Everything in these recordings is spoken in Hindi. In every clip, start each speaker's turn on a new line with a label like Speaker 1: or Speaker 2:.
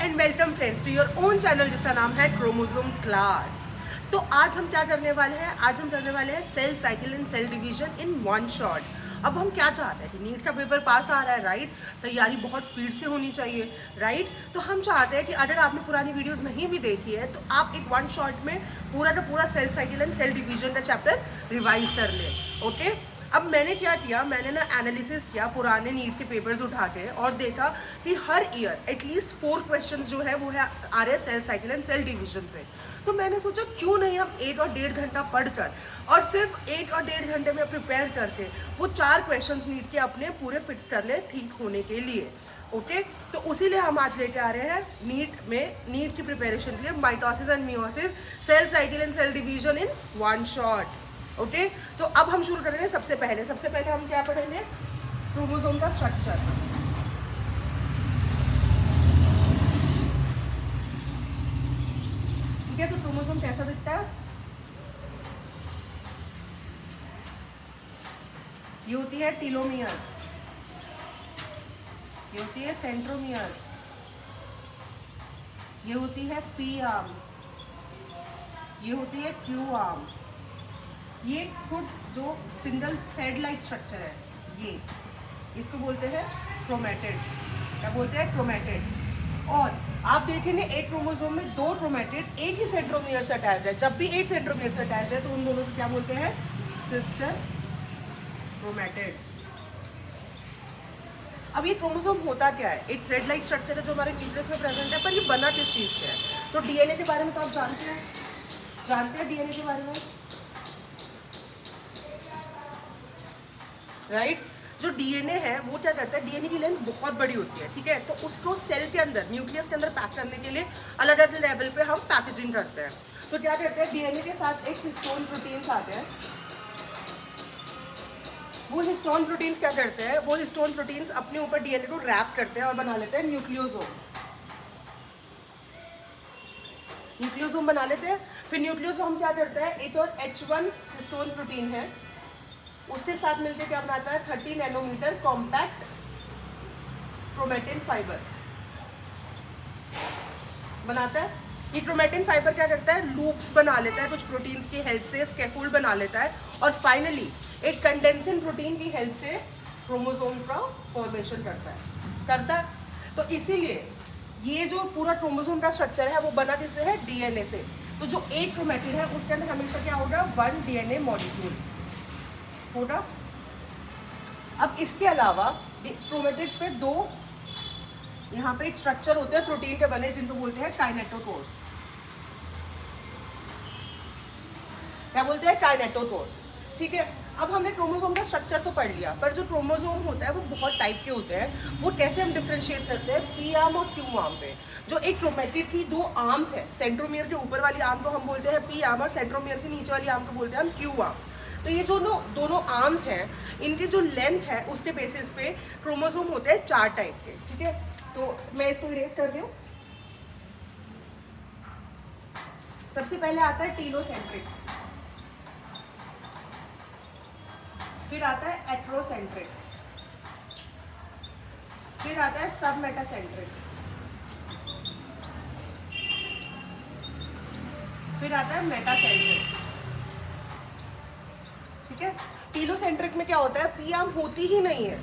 Speaker 1: And welcome friends to your own channel जिसका नाम है क्रोमोसोम क्लास। तो आज हम क्या करने वाले हैं? आज हम करने वाले हैं cell cycle and cell division in one shot. अब हम क्या चाहते हैं कि नीट का पेपर पास आ रहा है, राइट? तैयारी बहुत स्पीड से होनी चाहिए, राइट? तो हम चाहते हैं कि अगर आपने पुरानी वीडियोस नहीं भी देखी है तो आप एक वन शॉट में पूरा का पूरा cell cycle and cell division का चैप्टर रिवाइज कर लें। ओके, अब मैंने क्या किया, मैंने ना एनालिसिस किया पुराने नीट के पेपर्स उठा के और देखा कि हर ईयर एटलीस्ट 4 क्वेश्चंस जो है वो है आ रहे हैं cell cycle and cell division से। तो मैंने सोचा क्यों नहीं हम 1 और 1.5 घंटा पढ़कर और सिर्फ 1 और 1.5 घंटे में प्रिपेयर करके वो 4 क्वेश्चंस नीट के अपने पूरे फिक्स कर ले ठीक होने के लिए। ओके, तो उसी लिए हम आज लेके आ रहे हैं नीट की प्रिपरेशन के लिए mitosis and meiosis cell cycle and cell division in one shot. Okay, तो अब हम शुरू करेंगे। सबसे पहले हम क्या पढ़ेंगे? क्रोमोसोम का स्ट्रक्चर। ठीक है, तो क्रोमोसोम कैसा दिखता है? ये होती है टीलोमियर, ये होती है सेंट्रोमियर, ये होती है पी आर्म, ये होती है क्यू आर्म। ये खुद जो सिंगल थ्रेड लाइक स्ट्रक्चर है ये इसको बोलते हैं क्रोमेटिड। क्या बोलते हैं? क्रोमेटिड। और आप देखेंगे एक क्रोमोसोम में 2 क्रोमेटिड एक ही सेंट्रोमियर से अटैच है। जब भी एक सेंट्रोमियर से अटैच है तो उन दोनों को क्या बोलते हैं? Sister chromatids. अब ये क्रोमोसोम होता क्या है? एक थ्रेड लाइक स्ट्रक्चर है जो हमारे न्यूक्लियस में प्रेजेंट है, पर ये बना किस चीज़ से है? तो डीएनए के बारे में तो आप जानते हैं डीएनए के बारे में, राइट? जो डीएनए है वो क्या करता है, डीएनए की लेंथ बहुत बड़ी होती है, ठीक है? तो उसको सेल के अंदर, न्यूक्लियस के अंदर पैक करने के लिए अलग अलग लेवल पे हम पैकेजिंग करते हैं। तो क्या करते हैं, डीएनए के साथ एक हिस्टोन प्रोटीन्स आते हैं। वो हिस्टोन प्रोटीन्स क्या करते हैं, वो हिस्टोन प्रोटीन्स अपने ऊपर डीएनए को रैप करते हैं और बना लेते हैं न्यूक्लियोसोम। न्यूक्लियोसोम बना लेते हैं। फिर न्यूक्लियोसोम क्या करता है, एक और H1 हिस्टोन प्रोटीन है, उसके साथ मिलकर क्या बनाता है, 30 नैनोमीटर कॉम्पैक्ट क्रोमेटिन फाइबर बनाता है। ये क्रोमेटिन फाइबर क्या करता है, लूप्स बना लेता है कुछ प्रोटीन्स की हेल्प से, स्कैफोल्ड बना लेता है और फाइनली एक कंडेंसिंग प्रोटीन की हेल्प से क्रोमोसोम का फॉर्मेशन करता है। तो इसीलिए ये जो पूरा क्रोमोसोम का स्ट्रक्चर है वो बना किससे है? डीएनए से। तो जो एक क्रोमेटिन है उसके अंदर हमेशा क्या होगा, 1 डीएनए मॉलिक्यूल होगा। अब इसके अलावा क्रोमेटिड्स पे 2 यहाँ पे एक स्ट्रक्चर होते हैं प्रोटीन के बने जिनको बोलते हैं काइनेटोकोर्स। क्या बोलते हैं? काइनेटोकोर्स। ठीक है, अब हमने क्रोमोसोम का स्ट्रक्चर तो पढ़ लिया, पर जो क्रोमोसोम होता है वो बहुत टाइप के होते हैं। वो कैसे हम डिफरेंशिएट करते हैं? पी आर्म और क्यू आर्म पे। जो एक क्रोमेटिड की 2 आर्म्स है, सेंट्रोमियर के ऊपर वाली आर्म को हम बोलते हैं पी आर्म और सेंट्रोमियर के नीचे वाली आर्म को बोलते हैं हम क्यू आर्म। तो ये जो दोनों आर्म्स हैं, इनकी जो लेंथ है उसके बेसिस पे क्रोमोसोम होते हैं 4 टाइप के। ठीक है, तो मैं इसको इरेज कर रही हूँ। सबसे पहले आता है टीलोसेंट्रिक, फिर आता है एट्रोसेंट्रिक, फिर आता है सब मेटासेंट्रिक, फिर आता है मेटासेंट्रिक। ठीक है, टीलोसेंट्रिक में क्या होता है, पी आर्म होती ही नहीं है।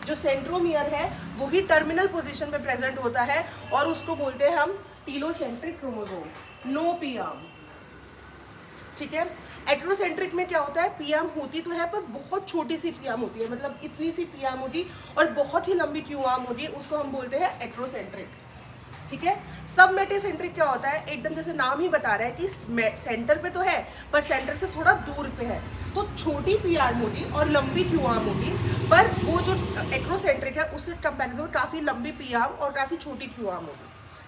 Speaker 1: जो सेंट्रोमियर है वो ही टर्मिनल पोजीशन पे प्रेजेंट होता है और उसको बोलते हैं हम telocentric chromosome, no P arm. ठीक है, एट्रोसेंट्रिक में क्या होता है, पी आर्म होती तो है पर बहुत छोटी सी पी आर्म होती है, मतलब इतनी सी पी आर्म होती और बहुत ही लंबी क्यू आर्म होती है, उसको हम बोलते हैं एट्रोसेंट्रिक। ठीक है, सब मेटासेंट्रिक क्या होता है, एकदम जैसे नाम ही बता रहा है कि सेंटर पे तो है पर सेंटर से थोड़ा दूर पे है, तो छोटी पी आर्म होगी और लंबी क्यू आर्म होगी। पर वो जो एट्रोसेंट्रिक है उससे कंपैरिजन में काफ़ी लंबी पी आर्म और काफ़ी छोटी क्यू आर्म होगी।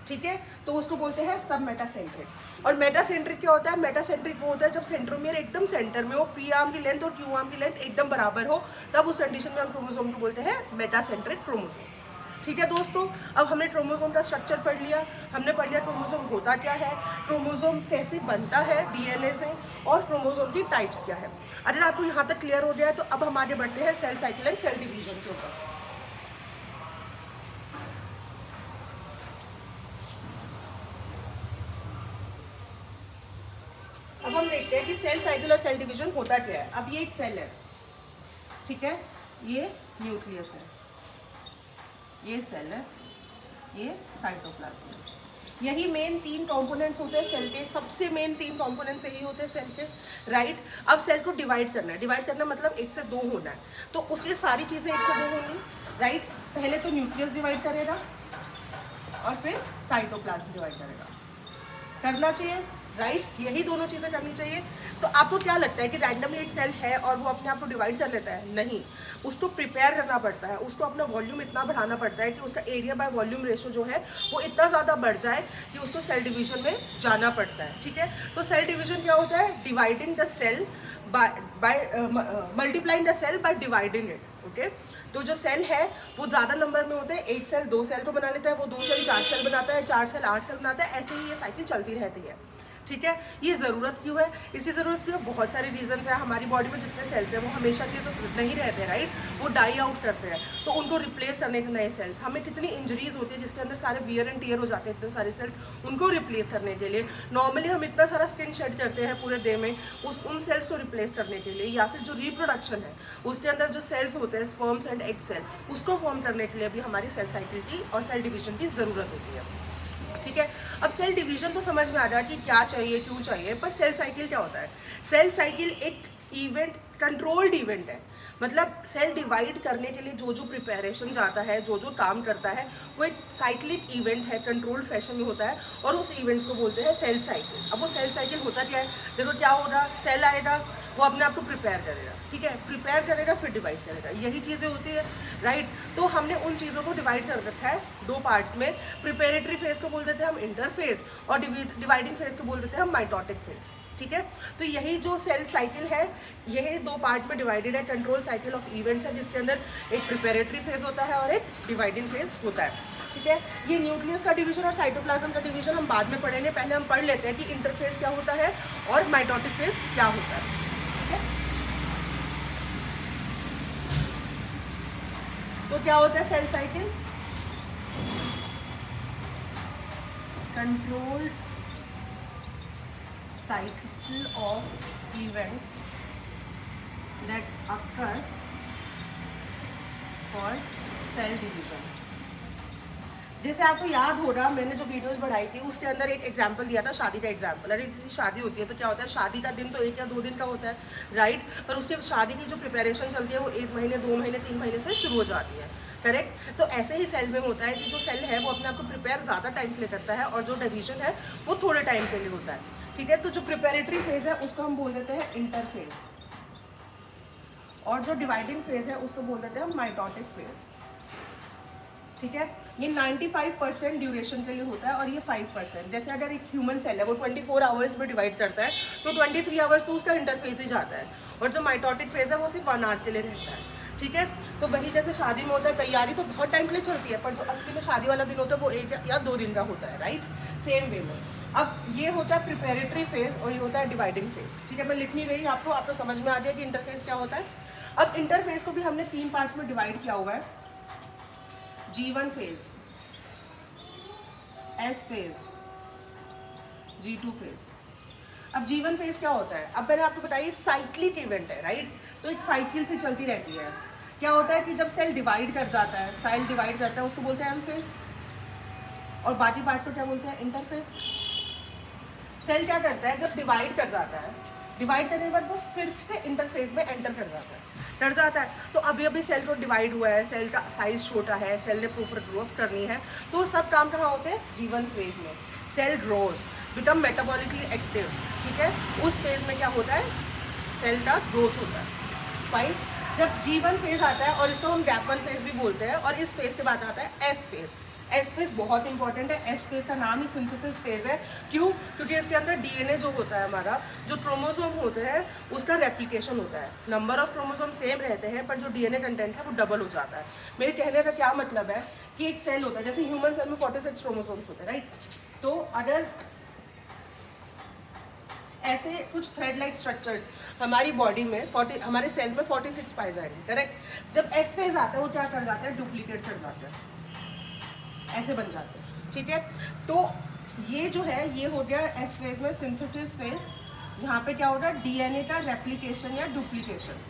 Speaker 1: ठीक है, तो उसको बोलते हैं सब मेटासेंट्रिक। और मेटासेंट्रिक क्या होता है, मेटासेंट्रिक वो होता है जब सेंट्रोमियर एकदम सेंटर में हो, पी आर्म की लेंथ और क्यू आर्म की लेंथ एकदम बराबर हो, तब उस कंडीशन में हम क्रोमोसोम को बोलते हैं मेटासेंट्रिक क्रोमोसोम। ठीक है दोस्तों, अब हमने क्रोमोसोम का स्ट्रक्चर पढ़ लिया, हमने पढ़ लिया क्रोमोसोम होता क्या है, क्रोमोसोम कैसे बनता है डीएनए से, और क्रोमोसोम की टाइप्स क्या है। अगर आपको यहाँ तक क्लियर हो गया है तो अब हम आगे बढ़ते हैं cell cycle and cell division के ऊपर। अब हम देखते हैं कि सेल साइकिल और सेल डिवीजन होता क्या है। अब ये एक सेल है, ठीक है, ये न्यूक्लियस है, ये सेल है, ये साइटोप्लाज्म है। यही मेन 3 कंपोनेंट्स होते हैं सेल के, सबसे मेन 3 कंपोनेंट्स यही होते हैं सेल के, राइट। अब सेल को डिवाइड करना है, डिवाइड करना मतलब 1 से 2 होना है, तो उसकी सारी चीज़ें 1 से 2 होंगी, राइट। पहले तो न्यूक्लियस डिवाइड करेगा और फिर साइटोप्लाज्म डिवाइड करेगा, करना चाहिए, राइट। यही दोनों चीज़ें करनी चाहिए। तो आपको क्या लगता है कि रैंडमली एक सेल है और वो अपने आप को डिवाइड कर लेता है? नहीं, उसको प्रिपेयर करना पड़ता है, उसको अपना वॉल्यूम इतना बढ़ाना पड़ता है कि उसका एरिया बाय वॉल्यूम रेशो जो है वो इतना ज़्यादा बढ़ जाए कि उसको सेल डिवीजन में जाना पड़ता है, ठीक है। तो सेल डिवीजन क्या होता है? Dividing the cell multiplying the cell by dividing it, okay. तो जो सेल है वो ज़्यादा नंबर में होते हैं, एक सेल 2 सेल को बना लेता है, वो 2 सेल 4 सेल बनाता है, 4 सेल 8 सेल बनाता है, ऐसे ही ये साइकिल चलती रहती है, ठीक है। ये ज़रूरत क्यों है? इसकी ज़रूरत क्यों है? बहुत सारे रीजंस हैं। हमारी बॉडी में जितने सेल्स हैं वो हमेशा के लिए तो नहीं रहते, राइट, वो डाई आउट करते हैं, तो उनको रिप्लेस करने के नए सेल्स, हमें कितनी इंजरीज होती है जिसके अंदर सारे वियर एंड टीयर हो जाते हैं, इतने सारे सेल्स, उनको रिप्लेस करने के लिए नॉर्मली हम इतना सारा स्किन शेड करते हैं पूरे डे में उन सेल्स को रिप्लेस करने के लिए, या फिर जो रिप्रोडक्शन है उसके अंदर जो सेल्स होते हैं स्पर्म्स एंड एग सेल, उसको फॉर्म करने के लिए भी हमारी सेल साइकिल की और सेल डिवीजन की ज़रूरत होती है, ठीक है। अब सेल डिवीजन तो समझ में आ रहा है कि क्या चाहिए, क्यों चाहिए, पर सेल साइकिल क्या होता है? सेल साइकिल एक इवेंट, कंट्रोल्ड इवेंट है, मतलब सेल डिवाइड करने के लिए जो जो प्रिपरेशन जाता है, जो जो काम करता है, वो एक साइक्लिक इवेंट है, कंट्रोल्ड फैशन में होता है, और उस इवेंट्स को बोलते हैं सेल साइकिल। अब वो सेल साइकिल होता क्या है? देखो क्या होगा, सेल आएगा, वो अपने आप को प्रिपेयर करेगा, ठीक है, प्रिपेयर करेगा फिर डिवाइड करेगा, यही चीज़ें होती है, राइट। तो हमने उन चीज़ों को डिवाइड कर रखा है 2 पार्ट्स में। प्रिपेरेटरी फेज को बोल देते हैं हम इंटरफेज, और डिवाइडिंग फेज को बोल देते हैं हम माइटोटिक फेज, ठीक है। तो यही जो सेल साइकिल है यही 2 पार्ट में डिवाइडेड है। कंट्रोल साइकिल ऑफ इवेंट्स है जिसके अंदर एक प्रिपेरेटरी फेज होता है और एक डिवाइडिंग फेज होता है, ठीक है। ये न्यूक्लियस का डिवीजन और साइटोप्लाज्म का डिवीजन हम बाद में पढ़ेंगे, पहले हम पढ़ लेते हैं कि इंटरफेज क्या होता है और माइटोटिक फेज क्या होता है, ठीक है। तो क्या होता है cell cycle? Controlled cycle of events that occur for cell division। जैसे आपको याद हो रहा, मैंने जो वीडियोस बढ़ाई थी उसके अंदर एक एग्जांपल दिया था, शादी का एग्जांपल। अरे जैसे शादी होती है तो क्या होता है, शादी का दिन तो 1 या 2 दिन का होता है, राइट, पर उसके शादी की जो प्रिपरेशन चलती है वो 1 महीने 2 महीने 3 महीने से शुरू हो जाती है, करेक्ट। तो ऐसे ही सेल में होता है कि जो सेल है वो अपने आप को प्रिपेयर ज़्यादा टाइम के लिए करता है और जो डिवीजन है वो थोड़े टाइम के लिए होता है, ठीक है। तो जो प्रिपेरेटरी फेज है उसको हम बोल देते हैं इंटरफेज, और जो डिवाइडिंग फेज है उसको बोल देते हैं हम माइटोटिक फेज, ठीक है। ये 95% ड्यूरेशन के लिए होता है और ये 5%। जैसे अगर एक ह्यूमन सेल है वो 24 आवर्स में डिवाइड करता है तो 23 आवर्स तो उसका इंटरफेज ही जाता है, और जो माइटोटिक फेज है वो सिर्फ 1 आवर के लिए रहता है, ठीक है। तो वही जैसे शादी में होता है, तैयारी तो बहुत टाइम के लिए चलती है, पर जो असली में शादी वाला दिन होता है वो 1 या 2 दिन का होता है, राइट, सेम वे में। अब ये होता है प्रिपेरेटरी फेज और ये होता है डिवाइडिंग फेज, ठीक है। मैं लिख नहीं रही आपको, आपको समझ में आ गया कि इंटरफेज क्या होता है। अब इंटरफेज को भी हमने 3 पार्ट्स में डिवाइड किया हुआ है, G1 phase, S phase, G2 phase. अब G1 फेज क्या होता है? अब मैंने आपको बताया साइक्लिक इवेंट है, राइट, तो एक साइकिल से चलती रहती है। क्या होता है कि जब सेल डिवाइड कर जाता है, सेल डिवाइड करता है उसको बोलते हैं एम फेज, और बाकी पार्ट को क्या बोलते हैं? इंटरफेज। सेल क्या करता है जब डिवाइड कर जाता है, डिवाइड करने के बाद वो फिर से इंटरफेज में एंटर कर जाता है। तो अभी सेल को डिवाइड हुआ है, सेल का साइज छोटा है, सेल ने प्रॉपर ग्रोथ करनी है, तो सब काम कहाँ होते हैं? G1 फेज में। Cell grows, become metabolically active, ठीक है, उस फेज में क्या होता है? सेल का ग्रोथ होता है, फाइन। जब G1 फेज आता है, और इसको हम गैप 1 फेज भी बोलते हैं, और इस फेज के बाद आता है S फेज। एस फेज बहुत इंपॉर्टेंट है, एस फेज का नाम ही सिंथेसिस फेज है। क्यों? क्योंकि इसके अंदर डीएनए जो होता है हमारा, जो क्रोमोसोम होते हैं उसका रेप्लिकेशन होता है। नंबर ऑफ क्रोमोसोम सेम रहते हैं पर जो डीएनए कंटेंट है वो डबल हो जाता है। मेरे कहने का क्या मतलब है कि एक सेल होता है, जैसे ह्यूमन सेल में 46 क्रोमोसोम्स होते हैं, राइट, तो अगर ऐसे कुछ थ्रेड लाइक स्ट्रक्चर्स हमारी बॉडी में हमारे सेल में 46 पाए जाएंगे, करेक्ट। जब एस फेज आता है वो क्या कर जाता है? डुप्लीकेट कर जाता है, ऐसे बन जाते हैं, ठीक है। तो ये जो है ये हो गया एस फेज में सिंथेसिस फेज, यहाँ पे क्या होगा, डीएनए का रेप्लिकेशन या डुप्लीकेशन।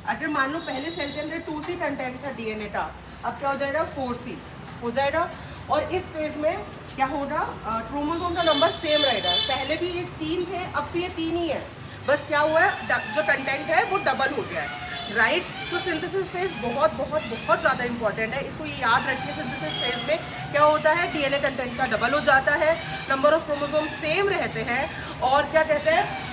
Speaker 1: अगर मान लो पहले सेल के अंदर 2C कंटेंट था डीएनए का, अब क्या हो जाएगा 4C हो जाएगा। और इस फेज में क्या होगा, क्रोमोसोम का नंबर सेम रहेगा, पहले भी ये 3 थे, अब भी ये 3 ही है, बस क्या हुआ है जो कंटेंट है वो डबल हो गया है, राइट। तो सिंथेसिस फेज बहुत बहुत बहुत ज़्यादा इंपॉर्टेंट है, इसको ये याद रखिए। सिंथेसिस फेज में क्या होता है, डीएनए कंटेंट का डबल हो जाता है, नंबर ऑफ क्रोमोसोम सेम रहते हैं, और क्या कहते हैं,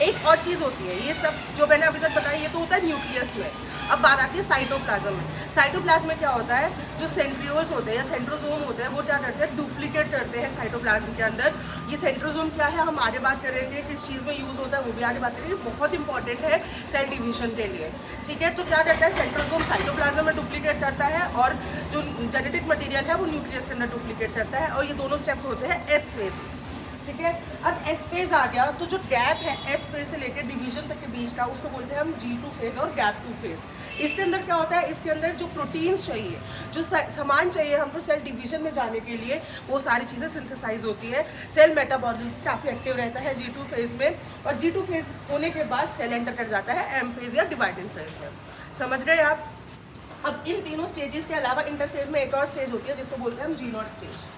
Speaker 1: एक और चीज़ होती है, ये सब जो मैंने अभी तक बताया ये तो होता है न्यूक्लियस में। अब बात आती है साइटोप्लाज्म में। साइटोप्लाज्म में क्या होता है, जो सेंट्रियोल्स होते हैं या सेंट्रोसोम होते हैं वो क्या करते हैं, डुप्लीकेट करते हैं साइटोप्लाज्म के अंदर। ये सेंट्रोसोम क्या है, हम आगे बात करेंगे, किस चीज़ में यूज़ होता है वो भी आगे बात करेंगे, बहुत इंपॉर्टेंट है सेल डिवीजन के लिए, ठीक है। तो क्या करता है, सेंट्रोसोम साइटोप्लाज्म में डुप्लीकेट करता है, और जो जेनेटिक मटीरियल है वो न्यूक्लियस के अंदर डुप्लीकेट करता है, और ये दोनों स्टेप्स होते हैं एस फेज, ठीक है। अब एस फेज आ गया, तो जो गैप है एस फेज से लेकर डिवीजन तक के बीच का, उसको बोलते हैं हम G2 फेज और गैप 2 फेज। इसके अंदर क्या होता है, इसके अंदर जो प्रोटीन्स चाहिए, जो सामान चाहिए हमको सेल डिवीजन में जाने के लिए, वो सारी चीज़ें सिंथेसाइज होती है। सेल मेटाबॉलिज्म काफ़ी एक्टिव रहता है G2 फेज में, और G2 फेज होने के बाद सेल एंटर कर जाता है M फेज या डिवाइडिंग फेज में। समझ गए आप। अब इन तीनों स्टेजेस के अलावा इंटरफेज में एक और स्टेज होती है जिसको बोलते हैं हम G0 स्टेज।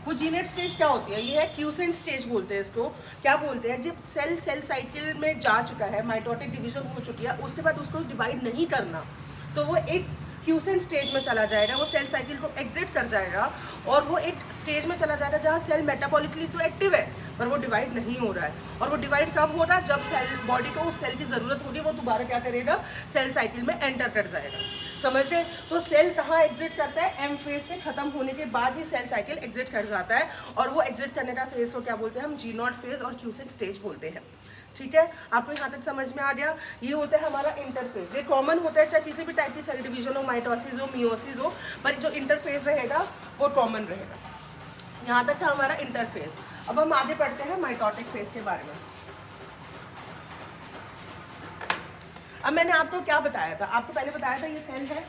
Speaker 1: वो जीनेट स्टेज क्या होती है, ये है क्यूसेंट स्टेज बोलते हैं इसको। क्या बोलते हैं, जब सेल साइकिल में जा चुका है, माइटोटिक डिवीजन हो चुकी है, उसके बाद उसको डिवाइड नहीं करना, तो वो एक क्यूसेंट स्टेज में चला जाएगा, वो सेल साइकिल को एग्जिट कर जाएगा, और वो एक स्टेज में चला जाएगा जहाँ सेल मेटाबॉलिकली तो एक्टिव है पर वो डिवाइड नहीं हो रहा है। और वो डिवाइड कब हो रहा है, जब सेल बॉडी को उस सेल की ज़रूरत होगी, वो दोबारा क्या करेगा, सेल साइकिल में एंटर कर जाएगा। समझ रहे। तो सेल कहाँ एग्जिट करता है, एम फेज के खत्म होने के बाद ही सेल साइकिल एग्जिट कर जाता है, और वो एग्जिट करने का फेज को क्या बोलते हैं हम, G0 फेज और क्यूसेंट स्टेज बोलते हैं, ठीक है। आपको यहाँ तक समझ में आ गया। ये होता है हमारा इंटरफेज, ये कॉमन होता है चाहे किसी भी टाइप की सेल डिवीजन हो, माइटोसिस हो, मियोसिस हो, पर जो इंटरफेज रहेगा वो कॉमन रहेगा। यहाँ तक था हमारा इंटरफेज। अब हम आगे बढ़ते हैं माइटोटिक फेज के बारे में। अब मैंने आपको क्या बताया था, आपको पहले बताया था ये सेल है,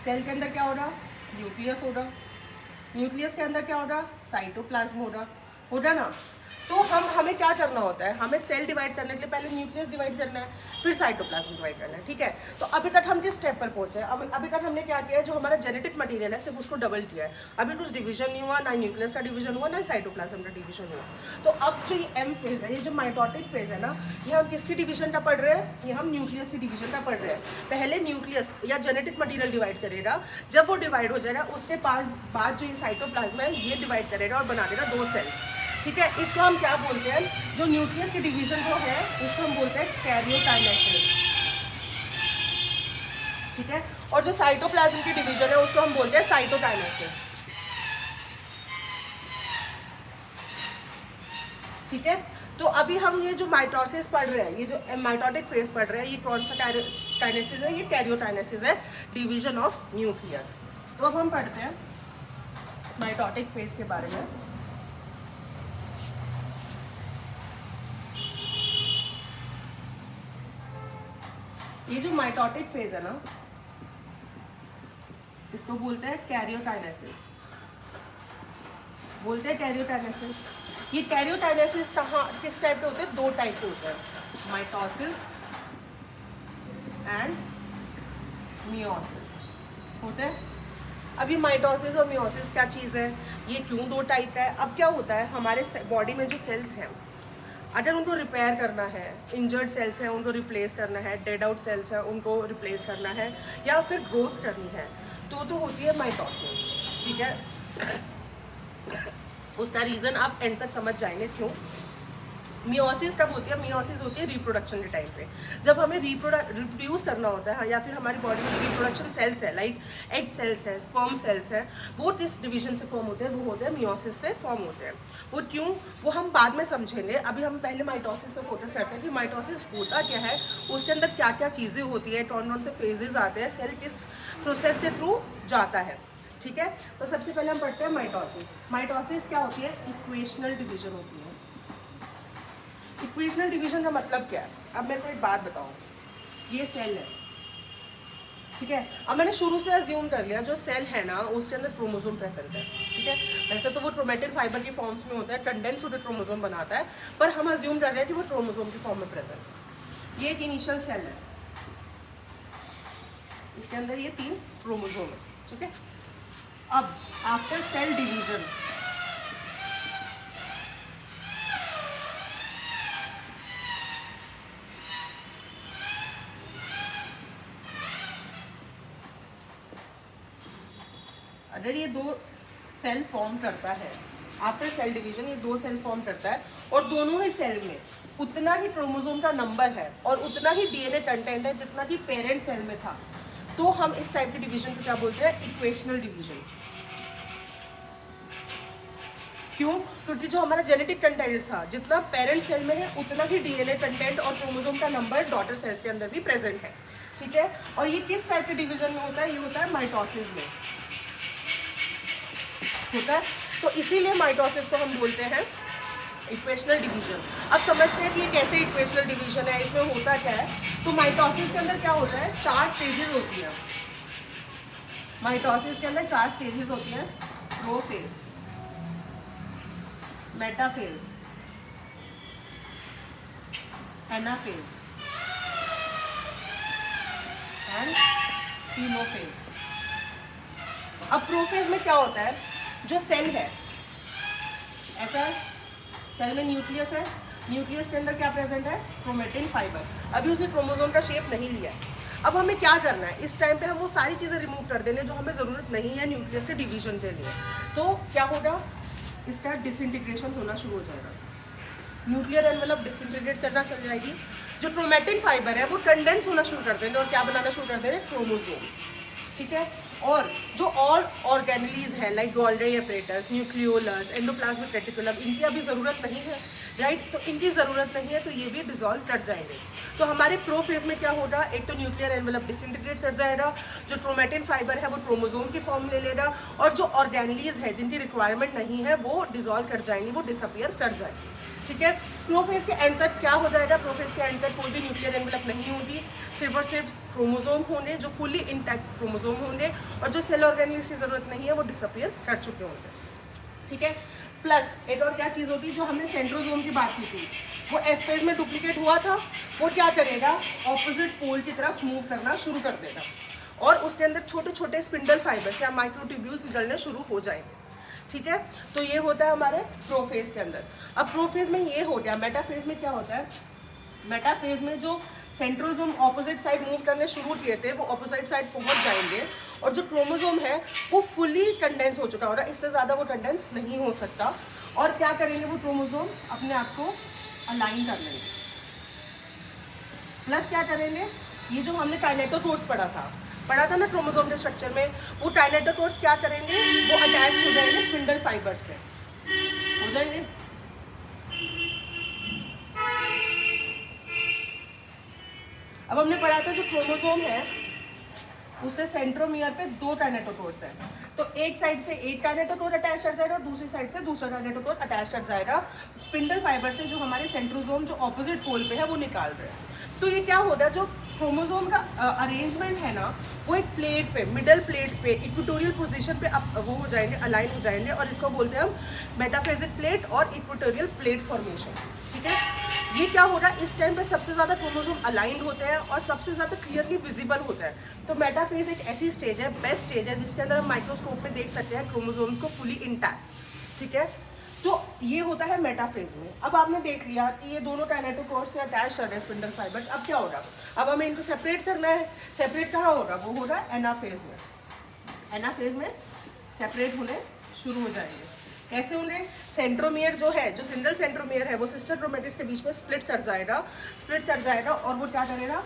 Speaker 1: सेल के अंदर क्या होगा, न्यूक्लियस होगा, न्यूक्लियस के अंदर क्या होगा, साइटोप्लाज्म होगा ना। तो हमें क्या करना होता है, हमें सेल डिवाइड करने के लिए पहले न्यूक्लियस डिवाइड करना है, फिर साइटोप्लाज्म डिवाइड करना है, ठीक है। तो अभी तक हम किस स्टेप पर पहुंचे हैं, अभी तक हमने क्या किया है, जो हमारा जेनेटिक मटेरियल है सिर्फ उसको डबल किया है, अभी कुछ डिवीजन नहीं हुआ, ना न्यूक्लियस का डिवीजन हुआ, ना साइटोप्लाज्म का डिवीजन हुआ। तो अब जो ये एम फेज है, ये जो माइटोटिक फेज है ना, ये हम किसकी डिवीजन का पढ़ रहे हैं, ये हम न्यूक्लियस की डिवीजन का पढ़ रहे हैं। पहले न्यूक्लियस या जेनेटिक मटीरियल डिवाइड करेगा, जब वो डिवाइड हो जाएगा उसके बाद जो ये साइटोप्लाज्म है ये डिवाइड करेगा और बना देगा 2 सेल्स, ठीक है। इसको हम क्या बोलते हैं, जो न्यूक्लियस की डिवीजन जो है उसको हम बोलते हैं कैरियोकाइनेसिस, ठीक है। और जो साइटोप्लाज्म की डिवीजन है उसको हम बोलते हैं साइटोकाइनेसिस, ठीक है। तो अभी हम ये जो माइटोसिस पढ़ रहे हैं, ये जो माइटोटिक फेज पढ़ रहे हैं, ये कौन सा काइनेसिस है, ये कैरियोकाइनेसिस है, डिवीजन ऑफ न्यूक्लियस। तो अब हम पढ़ते हैं माइटोटिक फेज के बारे में। ये जो माइटोटिक फेज है ना, इसको बोलते हैं कैरियोकाइनेसिस, बोलते हैं कैरियोकाइनेसिस। ये कैरियोकाइनेसिस कहाँ किस टाइप के होते हैं, 2 टाइप के होते हैं, माइटोसिस एंड मियोसिस होते हैं। अब ये माइटोसिस और मियोसिस क्या चीज़ है, ये क्यों 2 टाइप का है। अब क्या होता है, हमारे बॉडी में जो सेल्स हैं, अगर उनको रिपेयर करना है, इंजर्ड सेल्स हैं उनको रिप्लेस करना है, डेड आउट सेल्स हैं उनको रिप्लेस करना है, या फिर ग्रोथ करनी है, तो होती है माइटोसिस, ठीक है। उसका रीज़न आप एंड तक समझ जाएंगे क्यों। मियोसिस कब होती है, मियोसिस होती है रिप्रोडक्शन के टाइम पे, जब हमें रिप्रोड्यूस करना होता है, या फिर हमारी बॉडी में रिप्रोडक्शन सेल्स है, लाइक एग सेल्स है, स्पर्म सेल्स है, वो किस डिवीजन से फॉर्म होते हैं, वो होते हैं मियोसिस से फॉर्म होते हैं। वो क्यों, वो हम बाद में समझेंगे। अभी हम पहले माइटोसिस पे फोकस करते हैं कि माइटोसिस होता क्या है, उसके अंदर क्या क्या चीज़ें होती है, कौन कौन से फेजेज आते हैं, सेल किस प्रोसेस के थ्रू जाता है, ठीक है। तो सबसे पहले हम पढ़ते हैं माइटोसिस। माइटोसिस क्या होती है, इक्वेशनल डिवीजन होती है। इक्वेशनल डिवीजन का मतलब क्या है, अब मेरे को एक बात बताओ, ये सेल है, ठीक है। अब मैंने शुरू से अज्यूम कर लिया जो सेल है ना उसके अंदर क्रोमोसोम प्रेजेंट है, ठीक है। वैसे तो वो क्रोमेटिन फाइबर की फॉर्म्स में होता है, कंडेंस होकर क्रोमोसोम बनाता है, पर हम अज्यूम कर रहे हैं कि वो क्रोमोसोम की फॉर्म में प्रेजेंट है। ये एक इनिशियल सेल है, इसके अंदर ये 3 क्रोमोसोम है, ठीक है। अब आफ्टर सेल डिवीजन अगर ये 2 सेल फॉर्म करता है, आफ्टर सेल डिवीजन ये 2 सेल फॉर्म करता है और दोनों ही सेल में उतना ही क्रोमोसोम का नंबर है और उतना ही डीएनए कंटेंट है जितना कि पेरेंट सेल में था, तो हम इस टाइप की डिवीजन को क्या बोलते हैं? Equational division. क्यों? क्योंकि जो हमारा जेनेटिक कंटेंट था जितना पेरेंट सेल में है उतना ही डीएनए कंटेंट और क्रोमोसोम का नंबर डॉटर सेल्स के अंदर भी प्रेजेंट है, ठीक है। और ये किस टाइप के डिवीजन में होता है? ये होता है माइटोसिस में होता है। तो इसीलिए माइटोसिस को हम बोलते हैं इक्वेशनल डिवीजन। अब समझते हैं कि ये कैसे इक्वेशनल डिवीजन है, इसमें होता क्या है। तो माइटोसिस के अंदर क्या होता है? 4 स्टेजेस होती हैं। माइटोसिस के अंदर 4 स्टेजेस होती हैं, prophase, metaphase, anaphase and telophase. अब प्रोफेज में क्या होता है? जो सेल है ऐसा है, सेल में न्यूक्लियस है, न्यूक्लियस के अंदर क्या प्रेजेंट है? Chromatin fibre. अभी उसने क्रोमोसोम का शेप नहीं लिया है। अब हमें क्या करना है? इस टाइम पे हम वो सारी चीज़ें रिमूव कर देंगे जो हमें ज़रूरत नहीं है न्यूक्लियस के डिवीजन के लिए। तो क्या होगा? इसका डिसइंटीग्रेशन होना शुरू हो जाएगा, न्यूक्लियर एनवेलप डिसइंटीग्रेट करना चल जाएगी। जो क्रोमेटिन फाइबर है वो कंडेंस होना शुरू कर देंगे और क्या बनाना शुरू कर देंगे? क्रोमोसोम्स, ठीक है। और जो और ऑर्गेनेलीज है like Golgi apparatus, nucleolus, endoplasmic reticulum, इनकी अभी ज़रूरत नहीं है, राइट। तो इनकी ज़रूरत नहीं है तो ये भी डिसॉल्व कर जाएंगे। तो हमारे प्रोफेज में क्या होगा? एक तो न्यूक्लियर एनवेलप डिसइंटीग्रेट कर जाएगा, जो क्रोमेटिन फाइबर है वो क्रोमोसोम की फॉर्म ले लेगा, और जो ऑर्गेनेलीज है जिनकी रिक्वायरमेंट नहीं है वो डिसॉल्व कर जाएंगी, वो डिसअपियर कर जाएंगी, ठीक है। प्रोफेज के एंड तक क्या हो जाएगा? प्रोफेज के एंड तक कोई भी न्यूक्लियर एनवेलप नहीं होगी, सिर्फ और सिर्फ क्रोमोसोम होंगे जो फुली इंटैक्ट क्रोमोसोम होंगे, और जो सेल ऑर्गेनेल्स की जरूरत नहीं है वो डिसअपियर कर चुके होंगे, ठीक है। प्लस एक और क्या चीज़ होती, जो हमने सेंट्रोसोम की बात की थी, वो एस फेज में डुप्लीकेट हुआ था, वो क्या करेगा? ऑपोजिट पोल की तरफ मूव करना शुरू कर देगा और उसके अंदर छोटे छोटे स्पिंडल फाइबर्स या माइक्रोट्यूब्यूल्स निकलने शुरू हो जाएंगे, ठीक है। तो ये होता है हमारे प्रोफेज के अंदर। अब प्रोफेज में ये हो गया। मेटाफेज में क्या होता है? मेटाफेज में जो सेंट्रोसोम ऑपोजिट साइड मूव करने शुरू किए थे वो ऑपोजिट साइड पहुंच जाएंगे और जो क्रोमोसोम है वो फुली कंडेंस हो चुका होगा, इससे ज़्यादा वो कंडेंस नहीं हो सकता। और क्या करेंगे? वो क्रोमोसोम अपने आप को अलाइन कर लेंगे। प्लस क्या करेंगे? ये जो हमने काइनेटोकोर्स पढ़ा था ना क्रोमोसोम के स्ट्रक्चर में, वो काइनेटोकोर्स क्या करेंगे? वो अटैच हो जाएंगे स्पिंडल फाइबर से, हो जाएंगे। अब हमने पढ़ा था जो क्रोमोसोम है उसके सेंट्रोमियर पे 2 काइनेटोकोर्स हैं, तो एक साइड से एक काइनेटोकोर अटैच कर जाएगा और दूसरी साइड से दूसरा काइनेटोकोर अटैच कर जाएगा स्पिंडल फाइबर से, जो हमारे सेंट्रोसोम जो ऑपोजिट पोल पे है वो निकाल रहे हैं। तो ये क्या होगा? जो क्रोमोसोम का अरेंजमेंट है ना वो एक प्लेट पे, मिडल प्लेट पे, इक्वेटोरियल पोजीशन पे वो हो जाएंगे, अलाइन हो जाएंगे, और इसको बोलते हैं हम मेटाफेजिक प्लेट और इक्वेटोरियल प्लेट फॉर्मेशन, ठीक है। ये क्या होगा? इस टाइम पे सबसे ज़्यादा क्रोमोसोम अलाइंड होते हैं और सबसे ज़्यादा क्लियरली विजिबल होता है। तो मेटाफेज एक ऐसी स्टेज है, बेस्ट स्टेज है, जिसके अंदर हम माइक्रोस्कोप में देख सकते हैं क्रोमोसोम्स को फुली इंटैक्ट, ठीक है। तो ये होता है मेटाफेज में। अब आपने देख लिया कि ये दोनों काइनेटोकोर्स से अटैच कर रहे हैं स्पिंडल फाइबर्स। अब क्या होगा? अब हमें इनको सेपरेट करना है। सेपरेट कहाँ होगा? वो होगा एनाफेज में। एनाफेज में सेपरेट होने शुरू हो जाएंगे। कैसे होंगे? सेंट्रोमियर जो है, जो सिंगल सेंट्रोमियर है, वो सिस्टर क्रोमेटिड्स के बीच में स्प्लिट कर जाएगा और वो क्या करेगा?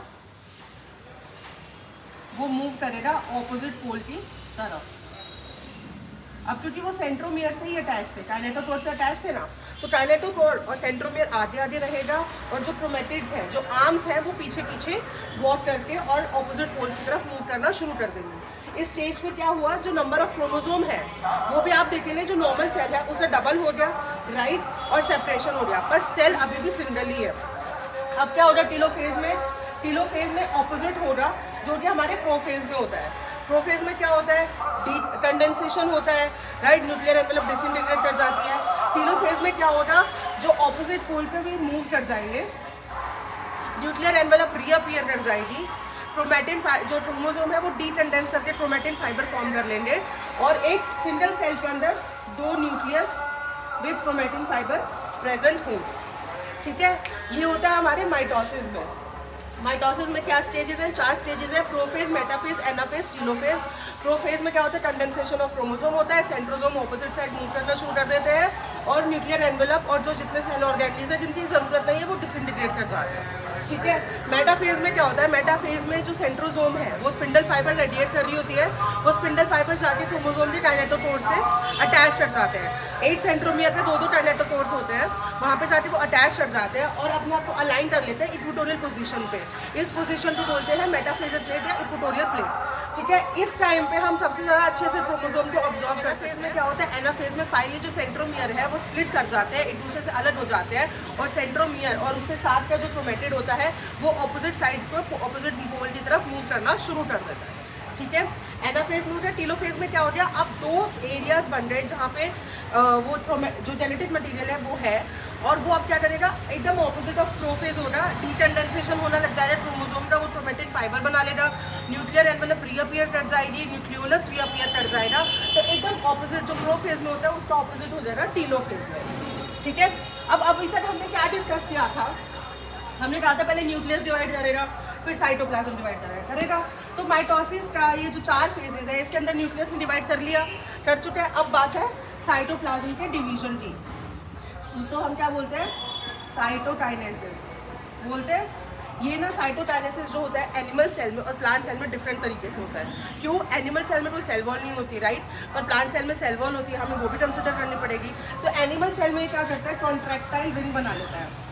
Speaker 1: वो मूव करेगा ऑपोजिट पोल की तरफ। अब क्योंकि वो सेंट्रोमियर से ही अटैच थे, काइनेटोकोर से अटैच थे ना, तो काइनेटोकोर और सेंट्रोमियर आगे आगे रहेगा और जो क्रोमेटिड्स हैं, जो आर्म्स हैं, वो पीछे पीछे वॉक करके और ऑपोजिट पोल्स की तरफ मूव करना शुरू कर देंगे। इस स्टेज पे क्या हुआ? जो नंबर ऑफ क्रोमोसोम है वो भी आप देखेंगे, जो नॉर्मल सेल है उसे डबल हो गया, राइट, और सेपरेशन हो गया, पर सेल अभी भी सिंगल ही है। अब क्या होगा टेलोफेज में? टीलोफेज में ऑपोजिट होगा जो कि हमारे प्रोफेज में होता है। प्रोफेज में क्या होता है, कंडेंसेशन होता है, राइट, न्यूक्लियर एनवेलप डिसइंटीग्रेट कर जाती है। टीलोफेज में क्या होगा, जो ऑपोजिट पोल पे भी मूव कर जाएंगे, न्यूक्लियर एनवेलप रीअपीयर कर जाएगी, क्रोमैटिन जो क्रोमोसोम है वो डीकंडेंस करके क्रोमैटिन फाइबर फॉर्म कर लेंगे और एक सिंगल सेल के अंदर 2 nucleus with chromatin fibre present होंगे। ठीक है, ये होता है हमारे माइटोसिस में। माइटोसिस में क्या स्टेजेस हैं, 4 स्टेजेस हैं, prophase, metaphase, anaphase, telophase. Prophase में क्या होता है, कंडेंसेशन ऑफ क्रोमोसोम होता है, सेंट्रोसोम ऑपोजिट साइड मूव करना शुरू कर देते हैं और न्यूक्लियर एनवेलप और जो जितने सेल ऑर्गेनेल्स हैं जिनकी ज़रूरत नहीं है वो डिसइंटीग्रेट कर जाते हैं। ठीक है, मेटाफेज में क्या होता है, मेटाफेज में जो सेंट्रोसोम है वो स्पिंडल फाइबर रेडिएट कर रही होती है, वो स्पिंडल फाइबर जाके क्रोमोसोम के काइनेटोकोर से अटैच कर जाते हैं। 8 सेंट्रोमियर पे 2-2 काइनेटोकोर्स होते हैं, वहाँ पे जाके वो अटैच कर जाते हैं और अपने आप को अलाइन कर लेते हैं इक्वेटोरियल पोजीशन पे। इस पोजीशन को बोलते हैं मेटाफेजल प्लेट या इक्वेटोरियल प्लेट। ठीक है, इस टाइम पे हम सबसे ज़्यादा अच्छे से क्रोमोसोम को ऑब्जर्व कर सकते हैं। में क्या होता है, एनाफेज में फाइनली जो सेंट्रोमियर है वो स्प्लिट कर जाते हैं, एक दूसरे से अलग हो जाते हैं और सेंट्रोमियर और उससे साथ का जो क्रोमेटिड होता है वो ऑपोजिट साइड को ऑपोजिट पोल की तरफ मूव करना शुरू कर देता है। ठीक है, एनाफेज में हो गया। टीलोफेज में क्या हो गया, अब 2 एरियाज बन गए जहाँ पे वो जो जेनेटिक मटेरियल है वो है और वो अब क्या करेगा, एकदम ऑपोजिट ऑफ प्रोफेज होगा, डीकंडेंसेशन होना लग जाएगा क्रोमोसोम का, वो क्रोमैटिन फाइबर बना लेगा, न्यूक्लियर एनवेलप रीअपीयर कर जाएगी, न्यूक्लियोलस रीअपीयर कर जाएगा, तो एकदम ऑपोजिट जो प्रोफेज में होता है उसका ऑपोजिट हो जाएगा टीलोफेज में। ठीक है, अब अभी तक हमने क्या डिस्कस किया था, हमने कहा था पहले न्यूक्लियस डिवाइड करेगा फिर साइटोप्लाज्म डिवाइड करेगा। तो माइटोसिस का ये जो 4 फेजेज है इसके अंदर न्यूक्लियस ने डिवाइड कर चुके हैं। अब बात है साइटोप्लाज्म के डिवीजन की, उसको हम क्या बोलते हैं, साइटोकाइनेसिस बोलते हैं। ये ना साइटोकाइनेसिस जो होता है एनिमल सेल में और प्लांट सेल में डिफरेंट तरीके से होता है। क्यों, एनिमल सेल में कोई सेल वॉल नहीं होती, राइट, पर प्लांट सेल में सेल वॉल होती है, हमें वो भी कंसिडर करनी पड़ेगी। तो एनिमल सेल में क्या करता है, कॉन्ट्रैक्टाइल रिंग बना लेता है।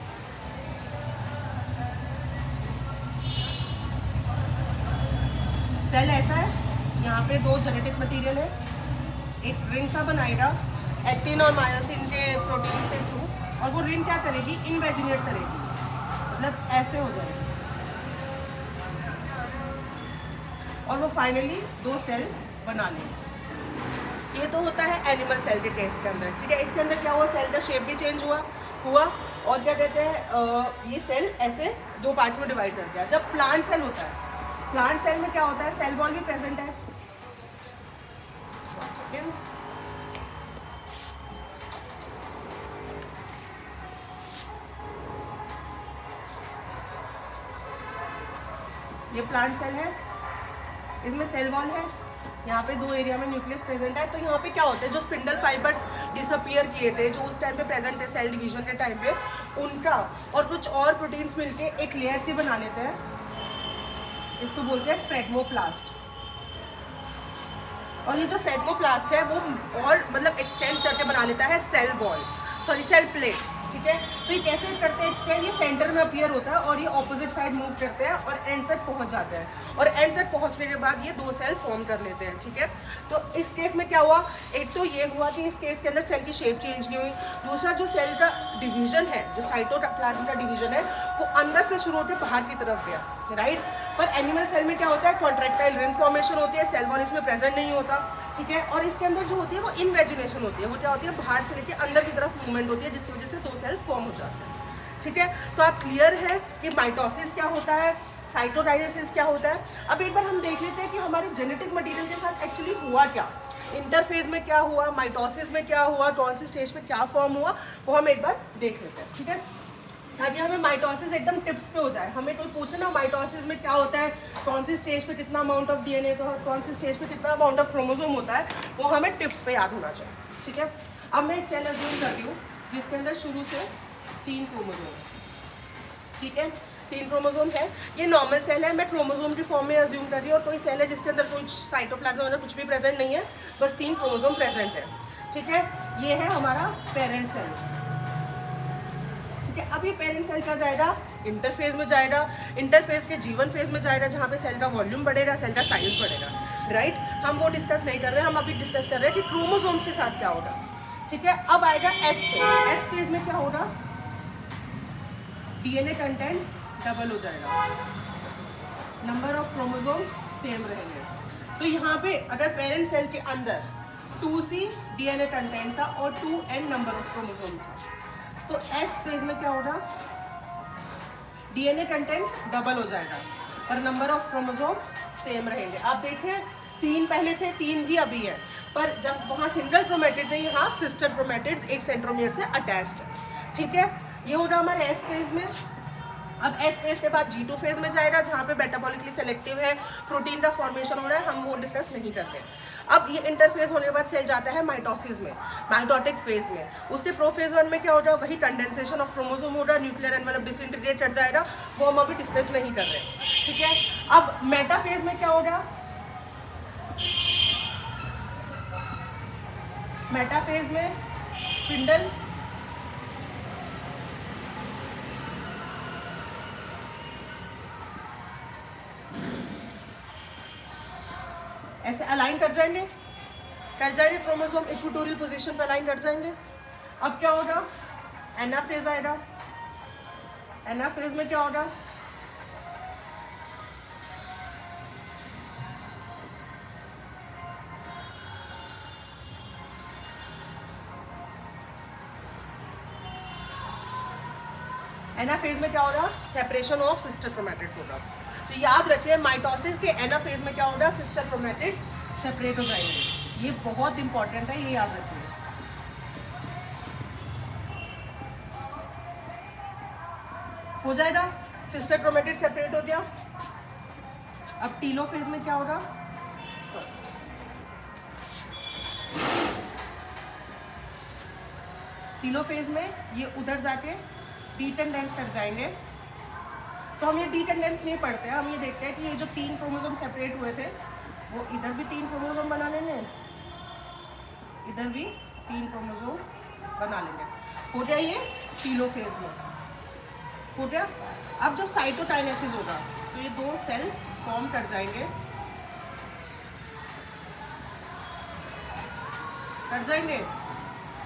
Speaker 1: सेल ऐसा है, यहाँ पे 2 जेनेटिक मटेरियल है, एक रिंग सा बनाएगा एक्टिन और मायोसिन के प्रोटीन्स के थ्रू, और वो रिंग क्या करेगी, इनवेजिनेट करेगी, मतलब ऐसे हो जाएगी और वो फाइनली 2 सेल बना लेंगे। ये तो होता है एनिमल सेल के केस के अंदर। ठीक है, इसके अंदर क्या हुआ, सेल का शेप भी चेंज हुआ और क्या कहते हैं, ये सेल ऐसे 2 पार्ट्स में डिवाइड कर दिया। जब प्लांट सेल होता है, प्लांट सेल में क्या होता है, सेल वॉल भी प्रेजेंट है। ये प्लांट सेल है, इसमें सेल वॉल है, यहाँ पे 2 एरिया में न्यूक्लियस प्रेजेंट है। तो यहाँ पे क्या होता है, जो स्पिंडल फाइबर्स डिसअपियर किए थे जो उस टाइम पे प्रेजेंट थे सेल डिवीजन के टाइम पे, उनका और कुछ और प्रोटीन्स मिलके एक लेयर सी बना लेते हैं, इसको बोलते हैं फ्रेगमोप्लास्ट। और ये जो फ्रेगमोप्लास्ट है वो और मतलब एक्सटेंड करके बना लेता है cell wall, sorry cell plate. ठीक है, तो ये कैसे करते हैं एक्सटेंड, ये सेंटर में अपीयर होता है और ये ऑपोजिट साइड मूव करते हैं और एंड तक पहुंच जाते हैं और एंड तक पहुंचने के बाद ये 2 सेल फॉर्म कर लेते हैं। ठीक है, तो इस केस में क्या हुआ, एक तो ये हुआ कि इस केस के अंदर सेल की शेप चेंज नहीं हुई, दूसरा जो सेल का डिवीजन है, जो साइटोप्लाज्म का डिवीजन है वो अंदर से शुरू होकर बाहर की तरफ गया, राइट। पर एनिमल सेल में क्या होता है, कॉन्ट्रैक्टाइल रिंग फॉर्मेशन होती है, सेल वॉल इसमें प्रेजेंट नहीं होता। ठीक है, और इसके अंदर जो होती है वो इनवेजिनेशन होती है, वो क्या होती है, बाहर से लेके अंदर की तरफ मूवमेंट होती है जिसकी वजह से 2 सेल फॉर्म हो जाते हैं। ठीक है, तो आप क्लियर है कि माइटोसिस क्या होता है, साइटोकाइनेसिस क्या होता है। अब एक बार हम देख लेते हैं कि हमारे जेनेटिक मटेरियल के साथ एक्चुअली हुआ क्या, इंटरफेज में क्या हुआ, माइटोसिस में क्या हुआ, कौन सी स्टेज पे क्या फॉर्म हुआ, वो हम एक बार देख लेते हैं। ठीक है, ताकि हमें माइटोसिस एकदम टिप्स पे हो जाए। हमें कोई पूछे ना माइटोसिस में क्या होता है, कौन सी स्टेज पे कितना अमाउंट ऑफ डीएनए, तो कौन सी स्टेज पे कितना अमाउंट ऑफ क्रोमोसोम होता है, वो हमें टिप्स पे याद होना चाहिए। ठीक है, अब मैं एक सेल अज्यूम कर रही हूँ जिसके अंदर शुरू से 3 क्रोमोसोम है। ठीक है, 3 क्रोमोसोम है, ये नॉर्मल सेल है, मैं क्रोमोसोम की फॉर्म में अज्यूम कर रही हूँ। और कोई सेल है जिसके अंदर कोई साइटोप्लाज्म वगैरह कुछ भी प्रेजेंट नहीं है, बस 3 क्रोमोसोम प्रेजेंट है। ठीक है, ये है हमारा पेरेंट सेल। ठीक है, अब ये पेरेंट सेल क्या जाएगा, इंटरफेज में जाएगा, इंटरफेज के जीवन फेज में जाएगा जहाँ पे सेल का वॉल्यूम बढ़ेगा, सेल का साइज बढ़ेगा, राइट। हम वो डिस्कस नहीं कर रहे हैं, हम अभी डिस्कस कर रहे हैं कि क्रोमोसोम्स के साथ क्या होगा। ठीक है, अब आएगा एस फेज। एस फेज में क्या होगा, डीएनए कंटेंट डबल हो जाएगा, क्रोमोसोम सेम रहेंगे। तो यहाँ पे अगर पेरेंट सेल के अंदर 2C DNA कंटेंट था और 2N नंबर ऑफ क्रोमोसोम था, तो S फेज में क्या होगा, DNA कंटेंट डबल हो जाएगा और नंबर ऑफ क्रोमोसोम सेम रहेंगे। आप देखें 3 पहले थे, 3 भी अभी है, पर जब वहाँ सिंगल क्रोमेटिड थे, यहाँ सिस्टर क्रोमेटिड्स एक सेंट्रोमियर से अटैच्ड है। ठीक है, ये होगा हमारे एस फेज में। अब एस फेज के बाद G2 फेज में जाएगा, जहाँ पे मेटाबॉलिकली सेलेक्टिव है, प्रोटीन का फॉर्मेशन हो रहा है, हम वो डिस्कस नहीं कर रहे। अब ये इंटरफेज होने के बाद सेल जाता है माइटोसिस में, माइटोटिक फेज में। उसके प्रोफेज 1 में क्या होगा, वही कंडेंसेशन ऑफ क्रोमोसोम होगा, न्यूक्लियर एनवेलप डिसइंटीग्रेट कर जाएगा, वो हम अभी डिस्कस नहीं कर रहे। ठीक है, अब मेटाफेज में क्या होगा, मेटाफेज में स्पिंडल, ऐसे अलाइन कर जाएंगे क्रोमोसोम इक्वेटोरियल पोजीशन पे अलाइन कर जाएंगे। अब क्या होगा, एनाफेज आएगा। एनाफेज में क्या होगा, एनाफेज में क्या होगा, सेपरेशन ऑफ सिस्टर क्रोमैटिड्स होगा। तो याद रखिए माइटोसिस के एनाफेज में क्या होगा, सिस्टर क्रोमैटिड्स सेपरेट हो जाएंगे। ये बहुत इंपॉर्टेंट है, ये याद रखिए। हो जाएगा, सिस्टर क्रोमैटिड सेपरेट हो गया। अब टीलोफेज में क्या होगा, टीलोफेज में ये उधर जाके डीटेंडेंस कर जाएंगे। तो हम ये डीटेंडेंस नहीं पढ़ते हैं, हम ये देखते हैं कि ये जो 3 क्रोमोसोम सेपरेट हुए थे, वो इधर भी 3 क्रोमोसोम बना लेंगे, इधर भी 3 क्रोमोसोम बना लेंगे। हो गया ये टीलोफेज में, हो गया। अब जब साइटोकाइनेसिस होगा तो ये 2 सेल फॉर्म कर जाएंगे,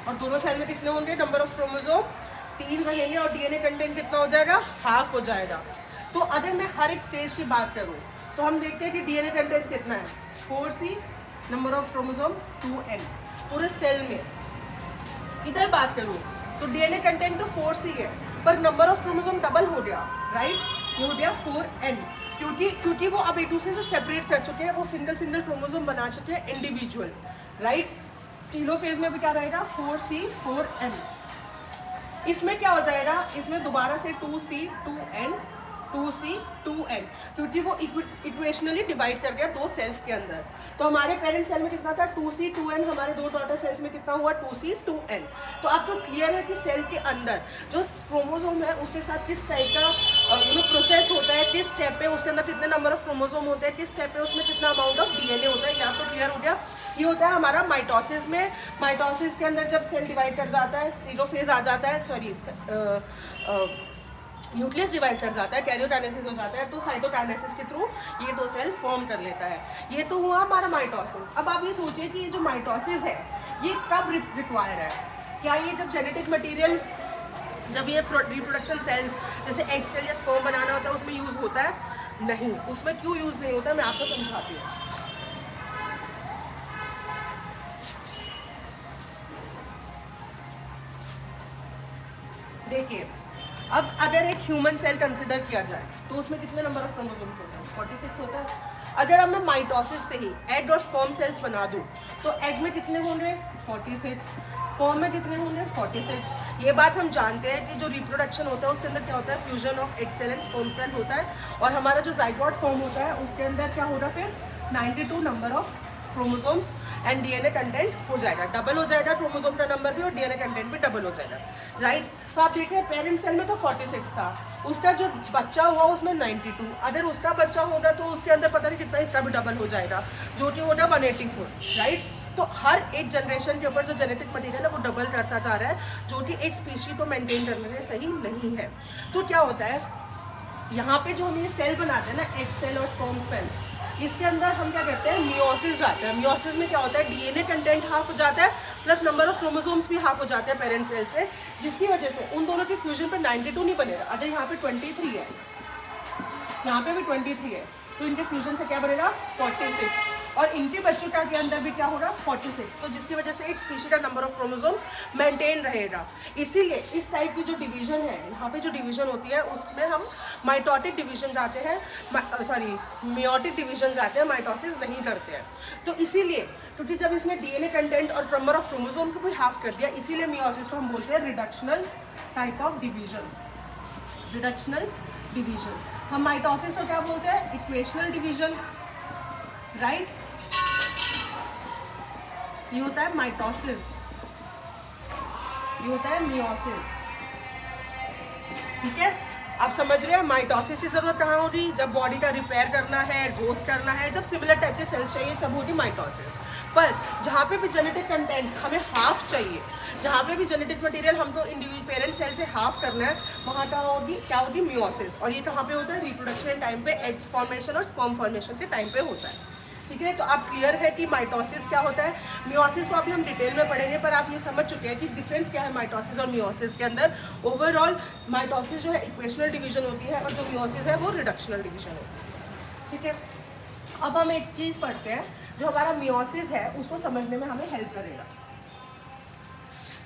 Speaker 1: और दोनों सेल में कितने होंगे, नंबर ऑफ क्रोमोसोम 3 रहेंगे और डीएनए कंटेंट कितना हो जाएगा, हाफ हो जाएगा। तो अगर मैं हर एक स्टेज की बात करूं तो हम देखते हैं कि डीएनए कंटेंट कितना है, 4C, number of chromosome 2N पूरे सेल में। इधर बात करूं तो डीएनए कंटेंट तो 4C है, पर नंबर ऑफ क्रोमोसोम डबल हो गया, राइट, ये हो गया 4N, क्योंकि वो अब एक दूसरे से सेपरेट कर चुके हैं, वो सिंगल क्रोमोसोम बना चुके हैं इंडिविजुअल, राइट। टीलोफेज में भी क्या रहेगा, 4C 4N। इसमें क्या हो जाएगा, इसमें दोबारा से 2C 2N 2C 2N, क्योंकि वो इक्वेशनली डिवाइड कर गया 2 सेल्स के अंदर। तो हमारे पेरेंट सेल में कितना था, 2C 2N, हमारे 2 डॉटर सेल्स में कितना हुआ, 2C 2N। तो आपको क्लियर है कि सेल के अंदर जो क्रोमोसोम है उसके साथ किस टाइप का प्रोसेस होता है, किस स्टेप पे उसके अंदर कितने नंबर ऑफ क्रोमोसोम होते हैं, किस स्टेप पे उसमें कितना अमाउंट ऑफ डीएनए होता है, ये आपको क्लियर हो गया। ये होता है हमारा माइटोसिस में। माइटोसिस के अंदर जब सेल डिवाइड कर जाता है, टीलोफेज आ जाता है, सॉरी न्यूक्लियस डिवाइड कर जाता है, कैरियोकाइनेसिस हो जाता है, तो साइटोकाइनेसिस के थ्रू ये 2 सेल फॉर्म कर लेता है। ये तो हुआ हमारा माइटोसिस। अब आप ये सोचिए कि ये जो माइटोसिस है ये कब रिक्वायर्ड है, क्या ये जब जेनेटिक मटेरियल, जब ये रिप्रोडक्शन सेल्स जैसे एग सेल या स्पर्म बनाना होता है उसमें यूज़ होता है, नहीं। उसमें क्यों यूज़ नहीं होता, मैं आपको समझाती हूँ। देखिए, अब अगर एक ह्यूमन सेल कंसिडर किया जाए तो उसमें कितने नंबर ऑफ क्रोमोसोम्स होते हैं, 46 होता है। अगर अब मैं माइटोसिस से ही एग और स्पर्म सेल्स बना दूं तो एग में कितने होंगे, 46, स्पर्म में कितने होंगे, 46। ये बात हम जानते हैं कि जो रिप्रोडक्शन होता है उसके अंदर क्या होता है, fusion of egg cell and sperm cell होता है, और हमारा जो जाइगोट फॉर्म होता है उसके अंदर क्या होगा, फिर 92 number of chromosomes and DNA content हो जाएगा, डबल हो जाएगा क्रोमोसोम का नंबर भी और डीएनए कंटेंट भी डबल हो जाएगा, राइट। तो आप देख रहे हैं पेरेंट सेल में तो 46 था, उसका जो बच्चा हुआ उसमें 92, अगर उसका बच्चा होगा तो उसके अंदर पता नहीं कितना, इसका भी डबल हो जाएगा, जो कि होगा 184, राइट। तो हर एक जनरेशन के ऊपर जो जेनेटिक मटीरियल है वो डबल करता जा रहा है, जो कि एक स्पीशी को मेंटेन करने में सही नहीं है। तो क्या होता है, यहाँ पे जो हम ये सेल बनाते हैं ना, एग सेल और स्पर्म सेल, इसके अंदर हम क्या करते हैं, मियोसिस जाते हैं। मियोसिस में क्या होता है, डीएनए कंटेंट हाफ हो जाता है, प्लस नंबर ऑफ क्रोमोसोम्स भी हाफ हो जाते हैं पेरेंट सेल से, जिसकी वजह से उन दोनों के फ्यूजन पे 92 नहीं बनेगा। अगर यहाँ पे 23 है, यहाँ पे भी 23 है, तो इनके फ्यूजन से क्या बनेगा 46, और इनके बच्चों का के अंदर भी क्या होगा 46, तो जिसकी वजह से एक स्पीशीज का नंबर ऑफ क्रोमोसोम मेंटेन रहेगा। इसीलिए इस टाइप की जो डिवीजन है, यहाँ पे जो डिवीजन होती है उसमें हम माइटोटिक डिवीजन जाते हैं, मियोटिक डिवीजन जाते हैं, माइटोसिस नहीं करते हैं। तो इसीलिए क्योंकि जब इसमें डीएनए कंटेंट और नंबर ऑफ क्रोमोसोम को भी हाफ कर दिया, इसीलिए मियोसिस को हम बोलते हैं reductional type of division, reductional division. हम माइटोसिस को क्या बोलते हैं इक्वेशनल डिवीजन, राइट। ये होता है माइटोसिस, ये होता है मियोसिस, ठीक है। आप समझ रहे हैं माइटोसिस की जरूरत कहाँ होगी, जब बॉडी का रिपेयर करना है, ग्रोथ करना है, जब सिमिलर टाइप के सेल्स चाहिए तब होगी माइटोसिस। पर जहाँ पे भी जेनेटिक कंटेंट हमें हाफ चाहिए, जहाँ पे भी जेनेटिक मटेरियल हमको इंडिविजुअल पेरेंट सेल से हाफ करना है, वहाँ का होगी क्या होगी मियोसिस। और ये कहाँ पे होता है रिप्रोडक्शन टाइम पे, एग फॉर्मेशन और स्पर्म फॉर्मेशन के टाइम पे होता है, ठीक है। तो आप क्लियर है कि माइटोसिस क्या होता है। मियोसिस को अभी हम डिटेल में पढ़ेंगे, पर आप ये समझ चुके हैं कि डिफरेंस क्या है माइटोसिस और मियोसिस के अंदर। ओवरऑल माइटोसिस जो है इक्वेशनल डिवीजन होती है और जो मियोसिस है वो रिडक्शनल डिवीजन होती है, ठीक है। अब हम एक चीज़ पढ़ते हैं, जो हमारा मियोसिस है उसको समझने में हमें हेल्प करेगा।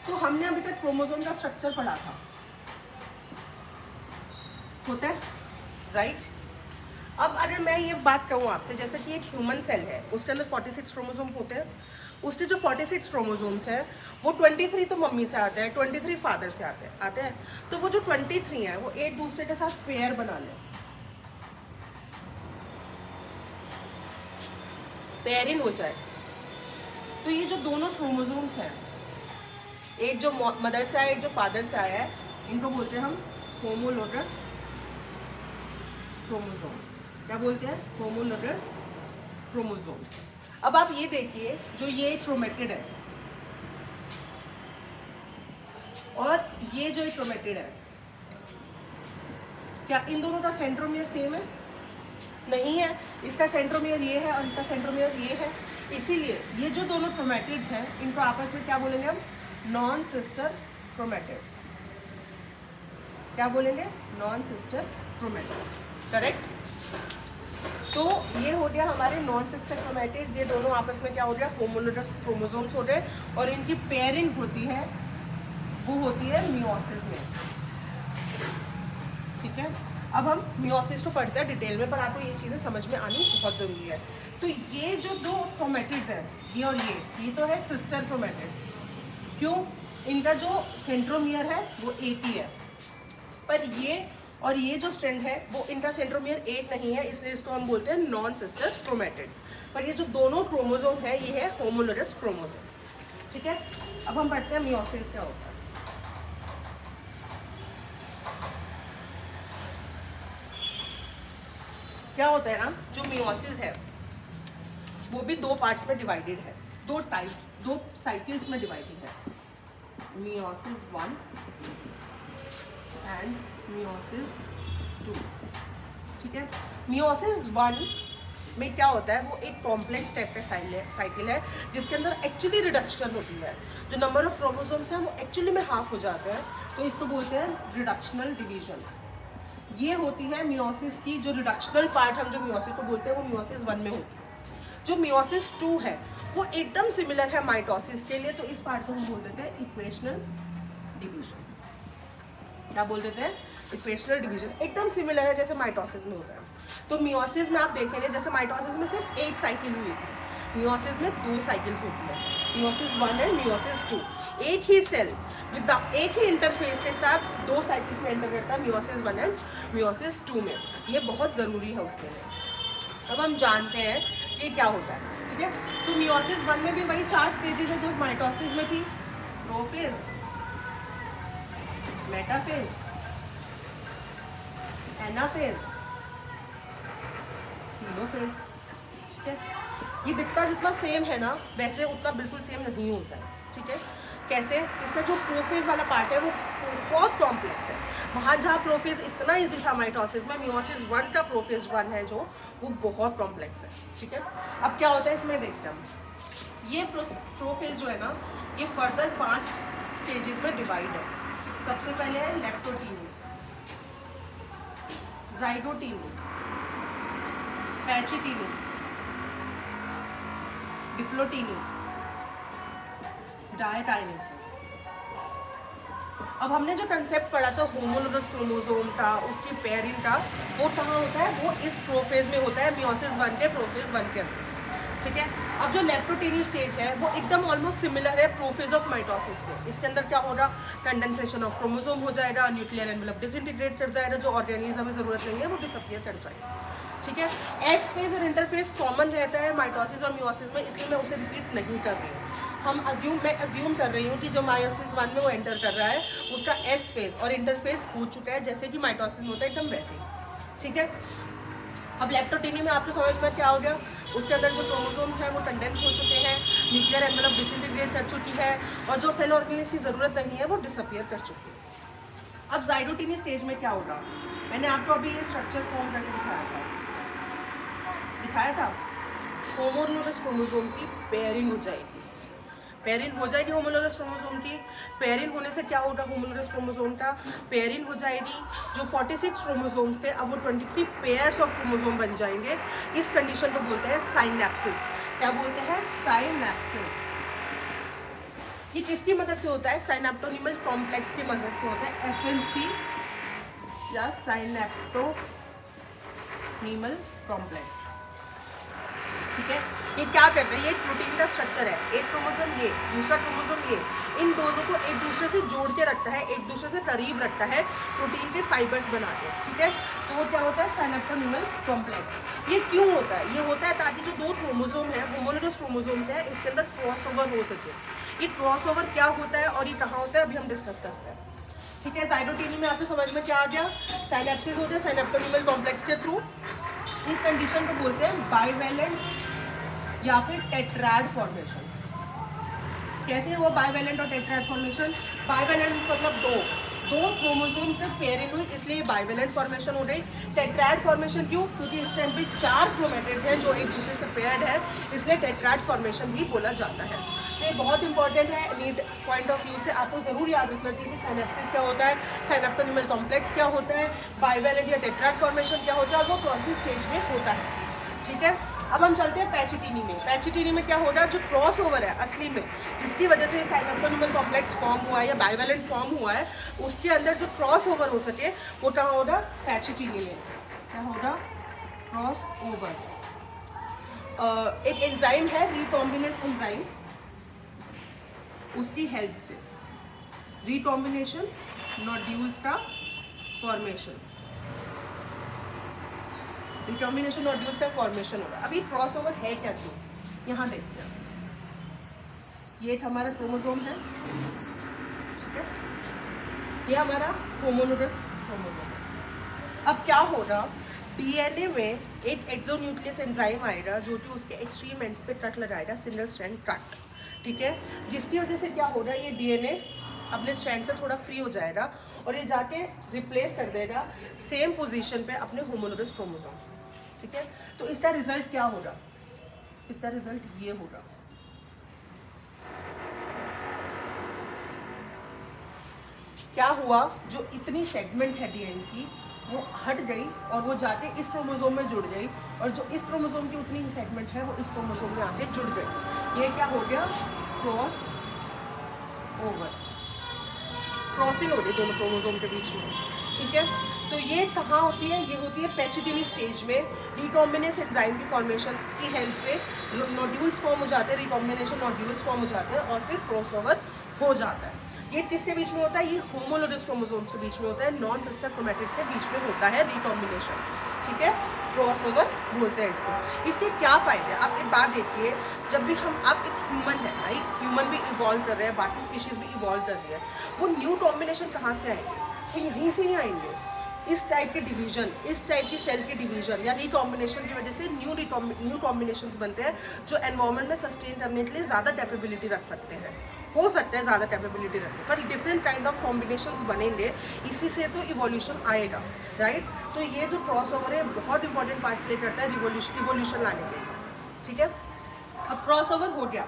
Speaker 1: तो हमने अभी तक क्रोमोसोम का स्ट्रक्चर पढ़ा था, होता है राइट। अब अगर मैं ये बात कहूँ आपसे, जैसे कि एक ह्यूमन सेल है उसके अंदर 46 क्रोमोसोम होते हैं, उसके जो 46 क्रोमोसोम्स हैं वो 23 तो मम्मी से आते हैं, 23 फादर से आते हैं। तो वो जो 23 हैं वो एक दूसरे के साथ पेयर बना लें, पेयरिंग हो जाए। तो ये जो दोनों क्रोमोसोम्स हैं, एक जो मदर से आया एक जो फादर से आया है, इनको बोलते हैं हम होमोलोगस क्रोमोसोम्स। क्या बोलते हैं होमोलोगस क्रोमोसोम्स। अब आप ये देखिए, जो ये क्रोमेटिड है और ये जो क्रोमेटिड है, क्या इन दोनों का सेंट्रोमियर सेम है? नहीं है। इसका सेंट्रोमियर ये है और इसका सेंट्रोमियर ये है। इसीलिए ये जो दोनों क्रोमेटिड्स हैं इनको आपस में क्या बोलेंगे हम? Non sister chromatids. क्या बोलेंगे? Non sister chromatids, correct. तो ये हो गया हमारे नॉन सिस्टर क्रोमेटिड्स, ये दोनों आपस में क्या हो गया? होमोलोगस क्रोमोसोम्स हो गए, और इनकी पेयरिंग होती है, वो होती है मियोसिस में, ठीक है। अब हम मियोसिस को पढ़ते हैं डिटेल में, पर आपको ये चीज़ें समझ में आनी बहुत ज़रूरी है। तो ये जो दो क्रोमेटिड्स हैं, ये और ये तो है सिस्टर क्रोमेटिड्स। क्यों? इनका जो सेंट्रोमियर है वो एक ही है, पर ये और ये जो स्ट्रैंड है वो इनका सेंट्रोमियर एक नहीं है, इसलिए इसको हम बोलते हैं नॉन सिस्टर क्रोमेटिड्स। पर ये जो दोनों क्रोमोसोम है ये है होमोलोगस क्रोमोसोम्स, ठीक है। अब हम पढ़ते हैं मियोसिस क्या होता है। क्या होता है ना, जो मियोसिस है वो भी दो पार्ट्स में डिवाइडेड है, दो साइकिल्स में डिवाइडेड है, मियोसिस 1 एंड मियोसिस 2, ठीक है। मियोसिस 1 में क्या होता है, वो एक कॉम्प्लेक्स टाइप का साइकिल है जिसके अंदर एक्चुअली रिडक्शन होती है, जो नंबर ऑफ क्रोमोसोम्स हैं वो एक्चुअली में हाफ हो जाते हैं, तो इसको बोलते हैं रिडक्शनल डिवीजन। ये होती है मियोसिस की जो रिडक्शनल पार्ट, हम जो मियोसिस को बोलते हैं वो मियोसिस 1 में होती है। जो मियोसिस 2 है वो एकदम सिमिलर है माइटोसिस के लिए, तो इस पार्ट को हम बोल देते हैं इक्वेशनल डिवीजन। क्या बोल देते हैं? Equational division. एकदम सिमिलर है जैसे माइटोसिस में होता है। तो मियोसिस में आप देखेंगे जैसे माइटोसिस में सिर्फ एक साइकिल हुई थी, मियोसिस में 2 साइकिल्स होती है, मियोसिस 1 एंड मियोसिस 2। एक ही सेल विद एक ही इंटरफेस के साथ 2 साइकिल्स में एंटर करता है, मियोसिस 1 एंड मियोसिस 2 में। ये बहुत ज़रूरी है उसके लिए। अब हम जानते हैं कि क्या होता है, ठीक है। तो मियोसिस 1 में भी वही 4 स्टेजेस है जो माइटोसिस में थी, प्रोफेज, मेटाफेज, एनाफेज, टेलोफेज, ठीक है। ये दिखता जितना सेम है ना, वैसे उतना बिल्कुल सेम नहीं होता है, ठीक है। कैसे? इसका जो प्रोफेज वाला पार्ट है वो बहुत कॉम्प्लेक्स है। वहाँ जहाँ प्रोफेज इतना इजी था माइटोसिस में, मियोसिस 1 का प्रोफेज 1 है जो वो बहुत कॉम्प्लेक्स है, ठीक है। अब क्या होता है इसमें देखते हैं हम। ये प्रोफेज जो है ना, ये फर्दर 5 स्टेजेस में डिवाइड है। सबसे पहले है लेप्टोटीमी, जाइगोटीमी, पैचिटिनी, डिप्लोटिनी, डायकाइनेसिस। अब हमने जो कंसेप्ट पढ़ा था होमोलोगस क्रोमोसोम का, उसकी पेयरिंग का, वो कहाँ होता है? वो इस प्रोफेज में होता है, मियोसिस 1 के प्रोफेज 1 के अंदर, ठीक है। अब जो लेप्टोटेनी स्टेज है वो एकदम ऑलमोस्ट सिमिलर है प्रोफेज ऑफ माइटोसिस के। इसके अंदर क्या होगा? कंडेंसेशन ऑफ क्रोमोसोम हो जाएगा, न्यूक्लियर एनवेलप डिसइंटीग्रेट कर जाएगा, जो ऑर्गेनेल्स हमें ज़रूरत नहीं है वो डिसअपियर कर जाएगा, ठीक है। एस फेज और इंटरफेज कॉमन रहता है माइटोसिस और मियोसिस में, इसलिए मैं उसे रिपीट नहीं कर रही हूँ। मैं अज्यूम कर रही हूँ कि जो मायोसिस 1 में वो एंटर कर रहा है उसका एस फेज और इंटरफेज हो चुका है, जैसे कि माइटोसिस में होता है एकदम वैसे ही, ठीक है। अब लेप्टोटेनी में आपको समझ में क्या हो गया? उसके अंदर जो क्रोमोसोम्स हैं वो कंडेंस हो चुके हैं, न्यूक्लियर एनवेलप डिसइंटीग्रेट कर चुकी है और जो सेल ऑर्गेनेल्स की ज़रूरत नहीं है वो डिसअपियर कर चुकी है। अब जाइगोटिनी स्टेज में क्या होगा? मैंने आपको अभी ये स्ट्रक्चर फॉर्म करके दिखाया था। होमोलोगस क्रोमोसोम की पेयरिंग हो जाएगी, पेयरिंग हो जाएगी होमोलोगस क्रोमोसोम की। पेयरिंग होने से क्या होगा? होमोलोगस क्रोमोसोम का पेयरिंग हो जाएगी। जो 46 क्रोमोसोम्स थे अब वो 23 पेयर्स ऑफ क्रोमोसोम बन जाएंगे। इस कंडीशन को बोलते हैं साइनैप्सिस। क्या बोलते हैं? साइनैप्सिस। ये किसकी मदद से होता है? साइनैप्टोनिमल कॉम्प्लेक्स की मदद से होता है, एफएनसी या साइनैप्टोनिमल कॉम्प्लेक्स, ठीक है। ये क्या करते हैं? ये प्रोटीन का स्ट्रक्चर है, एक क्रोमोसोम ये, दूसरा क्रोमोसोम ये, इन दोनों को एक दूसरे से जोड़ के रखता है, एक दूसरे से करीब रखता है प्रोटीन के फाइबर्स बना के, ठीक है। तो वो क्या होता है? साइनैप्टोनिमल कॉम्प्लेक्स। ये क्यों होता है? ये होता है ताकि जो दो क्रोमोसोम है, होमोलोगस क्रोमोसोम है, इसके अंदर क्रॉसओवर हो सके। ये क्रॉसओवर क्या होता है और ये कहाँ होता है अभी हम डिस्कस करते हैं, ठीक है। जाइगोटिनी में आपको समझ में क्या आ गया? साइनैप्सिस होता है साइनैप्टोनिमल कॉम्प्लेक्स के थ्रू। इस कंडीशन को बोलते हैं बाइवेलेंट या फिर टेट्राड फॉर्मेशन। कैसे हुआ बाइवेलेंट और टेट्राड फॉर्मेशन? बाइवेलेंट मतलब दो क्रोमोसोम पे पेयरिंग हुई, इसलिए बाइवेलेंट फॉर्मेशन हो रही। टेट्राड फॉर्मेशन क्यों? क्योंकि इस टाइम पे 4 क्रोमेटिड्स हैं जो एक दूसरे से पेयर्ड है, इसलिए टेट्राड फॉर्मेशन भी बोला जाता है। तो ये बहुत इंपॉर्टेंट है, नीड पॉइंट ऑफ व्यू से आपको ज़रूर याद रखना चाहिए कि साइनैप्सिस क्या होता है, साइनैप्टोनिमल कॉम्प्लेक्स क्या होता है, बाइवेलेंट या टेट्राड फॉर्मेशन क्या होता है और वो कौन सी स्टेज में होता है, ठीक है। अब हम चलते हैं पैचिटिनी में। पैचिटिनी में क्या होगा? जो क्रॉस ओवर है असली में, जिसकी वजह से साइनैप्टोनिमल कॉम्प्लेक्स फॉर्म हुआ है या बाइवेलेंट फॉर्म हुआ है, उसके अंदर जो क्रॉस ओवर हो सके वो कहाँ होगा? पैचिटिनी में। क्या होगा? Cross over. एक एंजाइम है रिकॉम्बिनेस एंजाइम, उसकी हेल्प से रिकॉम्बिनेशन नोड्यूल्स का फॉर्मेशन, रिकॉम्बिनेशन नोड्यूल्स का फॉर्मेशन होगा। अभी क्रॉसओवर है क्या चीज़? यहाँ देखते हैं, ये एक हमारा क्रोमोसोम है, ठीक है, ये हमारा होमोलोगस क्रोमोसोम है। अब क्या होगा? डीएनए में एक एक्सोन्यूक्लियस एंजाइम आएगा जो कि उसके एक्सट्रीम एंड्स पे कट लगाएगा, सिंगल स्ट्रैंड कट, ठीक है, जिसकी वजह से क्या होगा? ये डीएनए अपने स्ट्रैंड से थोड़ा फ्री हो जाएगा और ये जाके रिप्लेस कर देगा सेम पोजीशन पे अपने होमोलोगस क्रोमोसोम से, ठीक है। तो इसका रिजल्ट क्या होगा? इसका रिजल्ट ये होगा, क्या हुआ? जो इतनी सेगमेंट है डीएनए की वो हट गई और वो जाके इस क्रोमोसोम में जुड़ गई, और जो इस क्रोमोसोम की उतनी ही सेगमेंट है वो इस क्रोमोसोम में आके जुड़ गई। ये क्या हो गया? क्रॉस ओवर, क्रॉसिंग हो गई दोनों क्रोमोसोम के बीच में, ठीक है। तो ये कहाँ होती है? ये होती है पैचिटिनी स्टेज में। रिकॉम्बिनेस एंजाइम की फॉर्मेशन की हेल्प से नोड्यूल्स फॉर्म हो जाते हैं, रिकॉम्बिनेशन नोड्यूल्स फॉर्म हो जाते हैं और फिर क्रॉसओवर हो जाता है। ये किसके बीच में होता है? ये होमोलोगस क्रोमोसोम्स के बीच में होता है, नॉन सिस्टर क्रोमैटिड्स के बीच में होता है रिकॉम्बिनेशन, ठीक है, क्रॉसओवर बोलते हैं इसको। इसके क्या फ़ायदे हैं? आप एक बात देखिए, जब भी आप एक ह्यूमन है, राइट, ह्यूमन भी इवॉल्व कर रहे हैं, बाकी स्पीशीज़ भी इवॉल्व कर रही है, वो न्यू कॉम्बिनेशन कहाँ से आएंगे? वो यहीं से ही आएंगे। इस टाइप के डिवीजन, इस टाइप की सेल की डिवीजन या रिकॉम्बिनेशन की वजह से न्यू कॉम्बिनेशंस बनते हैं जो एनवायरनमेंट में सस्टेन करने के लिए ज़्यादा कैपेबिलिटी रख सकते हैं, हो सकता है ज़्यादा कैपेबिलिटी रखें, पर डिफरेंट काइंड ऑफ कॉम्बिनेशंस बनेंगे, इसी से तो इवोल्यूशन आएगा, राइट। तो ये जो क्रॉसओवर है बहुत इंपॉर्टेंट पार्ट प्ले करता है इवोल्यूशन लाने के लिए, ठीक है। अब क्रॉसओवर हो गया,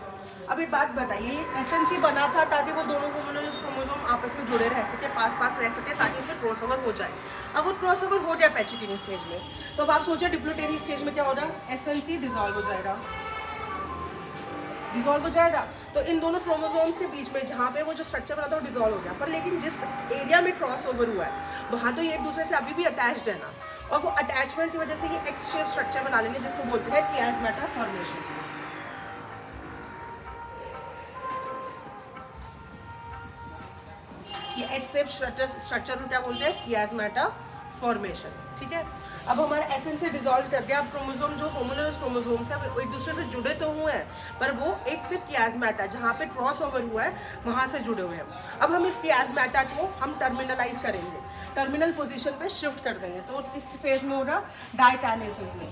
Speaker 1: अब एक बात बताइए, एसएनसी बना था ताकि वो दोनों होमोलोगस क्रोमोसोम आपस में जुड़े रह सके, पास पास रह सके, ताकि उसमें क्रॉसओवर हो जाए। अब वो क्रॉसओवर हो गया पैचिटिनी स्टेज में, तो अब आप सोचिए डिप्लोटेनी स्टेज में क्या होगा, एसएनसी डिसॉल्व हो जाएगा, डिसॉल्व हो जाएगा। तो इन दोनों क्रोमोसोम्स के बीच में जहाँ पे वो जो स्ट्रक्चर बना था वो डिसॉल्व हो गया, पर लेकिन जिस एरिया में क्रॉस ओवर हुआ है वहाँ तो ये एक दूसरे से अभी भी अटैच्ड है ना, और वो अटैचमेंट की वजह से ये एक्स शेप स्ट्रक्चर बना लेंगे, जिसको बोलते हैं कियास्मेटा फॉर्मेशन। ये एच शेप स्ट्रक्चर को क्या बोलते हैं, कियास्मेटा फॉर्मेशन। ठीक है, अब हमारा एसएन से डिसॉल्व कर गया। अब क्रोमोसोम जो होमोलोगस क्रोमोसोम्स है वो एक दूसरे से जुड़े तो हुए हैं, पर वो एक सिर्फ कियास्मेटा जहाँ पे क्रॉस ओवर हुआ है वहाँ से जुड़े हुए हैं। अब हम इस कियास्मेटा को हम टर्मिनलाइज करेंगे, टर्मिनल पोजीशन पे शिफ्ट कर देंगे। तो इस फेज में होगा डाइकाइनेसिस में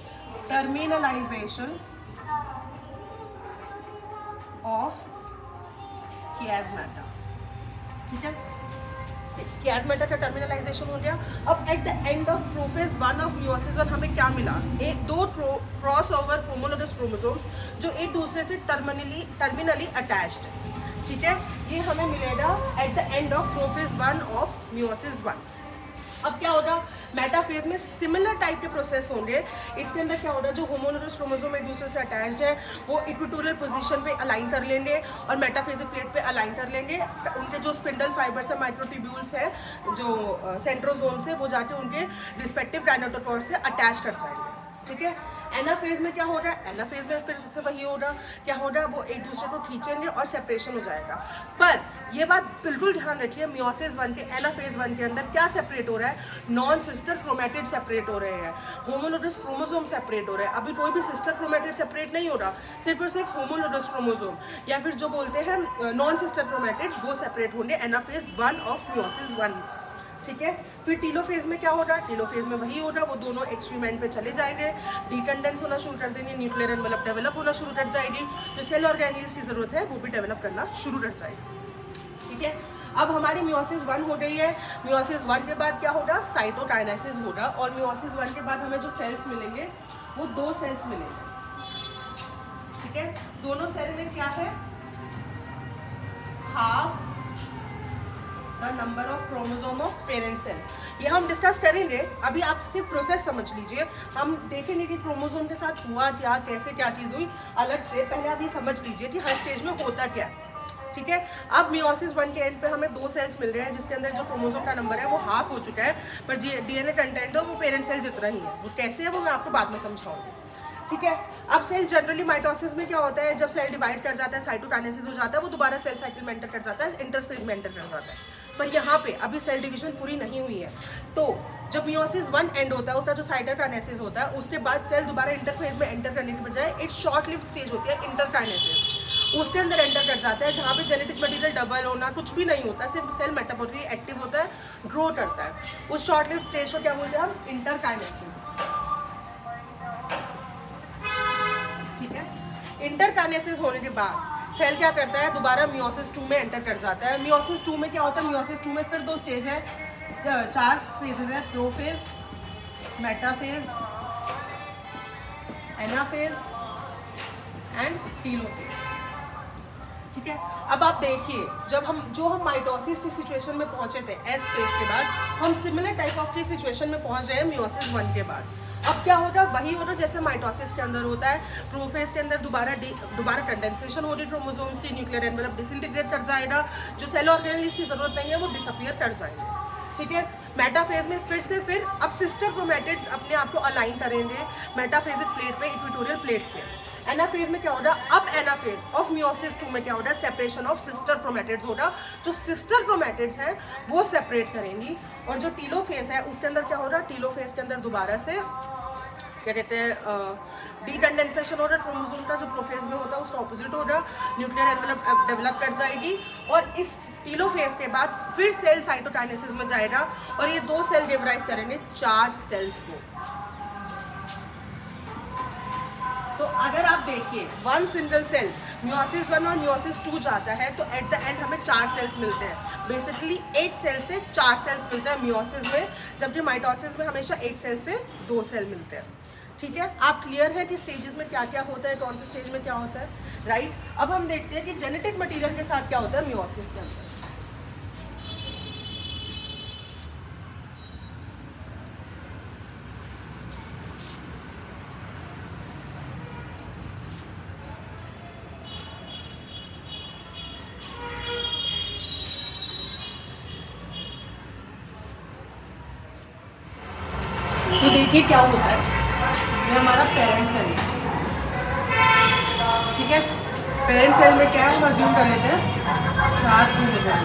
Speaker 1: टर्मिनलाइजेशन ऑफ कियास्मेटा। ठीक है, कियास्मेटा का टर्मिनलाइजेशन हो गया। अब at the end of prophase 1 of meiosis 1 हमें क्या मिला, एक दो क्रॉस ओवर होमोलोगस क्रोमोसोम्स जो एक दूसरे से टर्मिनली अटैच्ड है। ठीक है, ये हमें मिलेगा at the end of prophase 1 of meiosis 1। अब क्या होगा, मेटाफेज में सिमिलर टाइप के प्रोसेस होंगे। इसके अंदर क्या होगा, जो होमोलोगस क्रोमोसोम एक दूसरे से अटैच्ड है वो इक्वेटोरियल पोजीशन पे अलाइन कर लेंगे और मेटाफेजिक प्लेट पे अलाइन कर लेंगे। उनके जो स्पिंडल फाइबर्स है, माइक्रोट्यूब्यूल्स है, जो सेंट्रोसोम्स है, वो जाके उनके रिस्पेक्टिव काइनेटोकोर से अटैच कर जाएंगे। ठीक है, एनाफेज में क्या हो रहा है, एनाफेज में फिर से वही होगा, क्या होगा, वो एक दूसरे को खींचेंगे और सेपरेशन हो जाएगा। पर ये बात बिल्कुल ध्यान रखिए, मियोसिस 1 के एनाफेज 1 के अंदर क्या सेपरेट हो रहा है, नॉन सिस्टर क्रोमेटिड सेपरेट हो रहे हैं, होमोलोगस क्रोमोसोम सेपरेट हो रहे हैं। अभी कोई भी सिस्टर क्रोमेटिड सेपरेट नहीं हो रहा, सिर्फ और सिर्फ होमोलोगस क्रोमोसोम या फिर जो बोलते हैं नॉन सिस्टर क्रोमेटिड्स वो सेपरेट होंगे एनाफेज 1 ऑफ मियोसिस 1। ठीक है, फिर टीलोफेज में क्या होगा, टीलोफेज में वही होगा, वो दोनों एक्सट्रीम एंड पे चले जाएंगे, डीकंडेंस होना शुरू कर देंगे, न्यूक्लियर एनवेलप डेवलप होना शुरू कर जाएगी, जो सेल ऑर्गेनेल्स की जरूरत है वो भी डेवलप करना शुरू कर जाएगी। ठीक है, अब हमारी मियोसिस 1 हो गई है। मियोसिस 1 के बाद क्या होगा, साइटोकाइनेसिस होगा, और मियोसिस 1 के बाद हमें जो सेल्स मिलेंगे वो 2 सेल्स मिलेंगे। ठीक है, दोनों सेल में क्या है, half the number of chromosome of parent cell. ये हम डिस्कस करेंगे, अभी आप सिर्फ प्रोसेस समझ लीजिए, हम देखेंगे कि क्रोमोसोम के साथ हुआ क्या, कैसे क्या चीज़ हुई अलग से। पहले आप ये समझ लीजिए कि हर स्टेज में होता क्या है। ठीक है, अब मियोसिस 1 के एंड पे हमें 2 सेल्स मिल रहे हैं जिसके अंदर जो क्रोमोसोम का नंबर है वो हाफ हो चुका है, पर डीएनए कंटेंट है वो पेरेंट सेल जितना ही है। वो कैसे है वो मैं आपको बाद में समझाऊंगी। ठीक है, अब सेल जनरली माइटोसिस में क्या होता है, जब सेल डिवाइड कर जाता है, साइटोकाइनेसिस हो जाता है, वो दोबारा सेल साइकिल में एंटर कर जाता है, इंटरफेज में एंटर कर जाता है। पर यहाँ पे अभी सेल डिवीजन पूरी नहीं हुई है, तो जब मियोसिस 1 एंड होता है, उसका जो साइटोकाइनेसिस होता है, उसके बाद सेल दोबारा इंटरफेज में एंटर करने के बजाय एक शॉर्ट लिव्ड स्टेज होती है इंटरकाइनेसिस, उसके अंदर एंटर कर जाता है, जहाँ पे जेनेटिक मटेरियल डबल होना कुछ भी नहीं होता, सिर्फ सेल मेटाबॉलिकली एक्टिव होता है, ग्रो करता है। उस शॉर्ट लिव्ड स्टेज को क्या बोलते हैं हम, इंटरकाइनेसिस। ठीक है, इंटरकाइनेसिस होने के बाद सेल क्या करता है, दोबारा मियोसिस 2 में एंटर कर जाता है। मियोसिस 2 में क्या होता है, मियोसिस 2 में फिर 2 स्टेज है, 4 फेजेस है, prophase, metaphase, anaphase and telophase. ठीक है, अब आप देखिए, जब हम माइटोसिस की सिचुएशन में पहुंचे थे एस फेज के बाद, हम सिमिलर टाइप ऑफ की सिचुएशन में पहुंच रहे हैं मियोसिस 1 के बाद। अब क्या होगा, वही होगा जैसे माइटोसिस के अंदर होता है, प्रोफेज के अंदर दोबारा कंडेंसेशन होगी क्रोमोसोम्स की, न्यूक्लियर एनवेलप डिसइंटीग्रेट कर जाएगा, जो सेल ऑर्गेनेल्स की जरूरत नहीं है वो डिसअपीयर कर जाएंगे। ठीक है, मेटाफेज में फिर अब सिस्टर क्रोमेटिड्स अपने आप को अलाइन करेंगे मेटाफेजिक प्लेट पे, इक्वेटोरियल प्लेट पे। एनाफेज में क्या होगा, अब एनाफेज ऑफ मियोसिस 2 में क्या होगा, सेपरेशन ऑफ सिस्टर क्रोमेटिड्स होगा, जो सिस्टर क्रोमेटिड्स हैं वो सेपरेट करेंगी। और जो टीलोफेज है उसके अंदर क्या होगा, टीलोफेज के अंदर दोबारा से क्या कहते हैं, डीकंडेंसेशन हो रहा है क्रोमोसोम का, जो प्रोफेज में होता है उसका ऑपोजिट हो रहा है, न्यूक्लियर एनवेलप डेवलप कर जाएगी, और इस टीलोफेज के बाद फिर सेल साइटोकाइनेसिस में जाएगा और ये 2 सेल गिव राइज करेंगे 4 सेल्स को। तो अगर आप देखिए 1 सिंगल सेल मियोसिस 1 और मियोसिस 2 जाता है तो एट द एंड हमें 4 सेल्स मिलते हैं। बेसिकली एक सेल से 4 सेल्स मिलते हैं मियोसिस में, जबकि माइटोसिस में हमेशा एक सेल से 2 सेल मिलते हैं। ठीक है, आप क्लियर है कि स्टेजेस में क्या क्या होता है, कौन से स्टेज में क्या होता है, राइट। अब हम देखते हैं कि जेनेटिक मटेरियल के साथ क्या होता है मियोसिस के अंदर। तो देखिए क्या होता है, ये हमारा पेरेंट सेल है, ठीक है। पेरेंट सेल में क्या है, हम अज्यूम कर लेते हैं 4 क्रोमोसोम।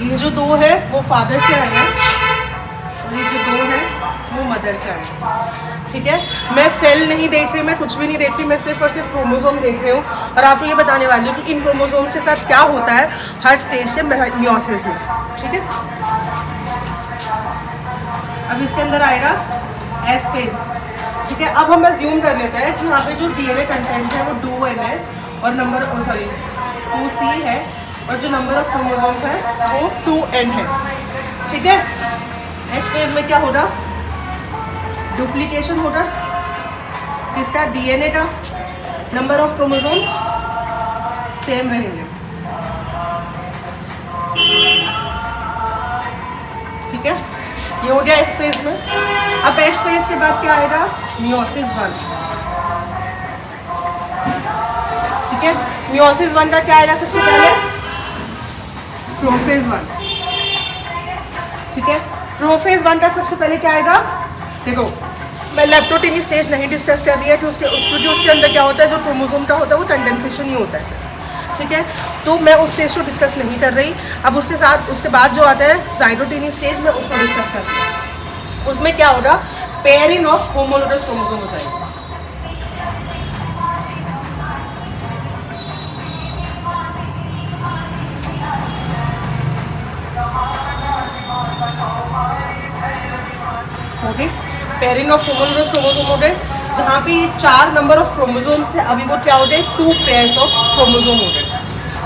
Speaker 1: ये जो 2 है वो फादर से आए हैं और ये जो 2 है वो मदर से आए हैं, ठीक है। मैं सेल नहीं देख रही, मैं कुछ भी नहीं देख रही, मैं सिर्फ और सिर्फ क्रोमोसोम देख रही हूँ और आपको ये बताने वाली हूँ कि इन क्रोमोसोम्स के साथ क्या होता है हर स्टेज के मियोसिस में, ठीक है। अब इसके अंदर आएगा एस फेज, ठीक है। अब हम अज्यूम कर लेते हैं कि यहाँ पे जो डीएनए कंटेंट है वो 2n है और नंबर 2c है और जो नंबर ऑफ क्रोमोसोम्स है वो 2n है, ठीक है। एस फेज में क्या होगा, डुप्लीकेशन होगा किसका, डीएनए का, नंबर ऑफ क्रोमोसोम्स सेम रहेंगे, ठीक है। ये हो गया एस फेज में। अब एस फेज के बाद क्या आएगा, मियोसिस 1, ठीक है। मियोसिस 1 का क्या आएगा सबसे पहले, प्रोफेज 1, ठीक है। प्रोफेज 1 का सबसे पहले क्या आएगा, देखो मैं लेप्टोटीनी स्टेज नहीं डिस्कस कर रही है कि उसके अंदर क्या होता है, जो क्रोमोसोम का होता है वो कंडेंसेशन ही होता है, ठीक है। तो मैं उस स्टेज को डिस्कस नहीं कर रही। अब उसके बाद जो आता है जाइगोटिनी स्टेज में उसको डिस्कस कर रही हूँ। उसमें क्या होगा, पेयरिंग ऑफ होमोलोगस क्रोमोसोम हो जाएगा, okay. Pairing of homologous chromosome हो गए, जहाँ पे 4 नंबर ऑफ क्रोमोसोम्स थे अभी वो क्या हो गए 2 पेयर्स ऑफ क्रोमोसोम हो गए।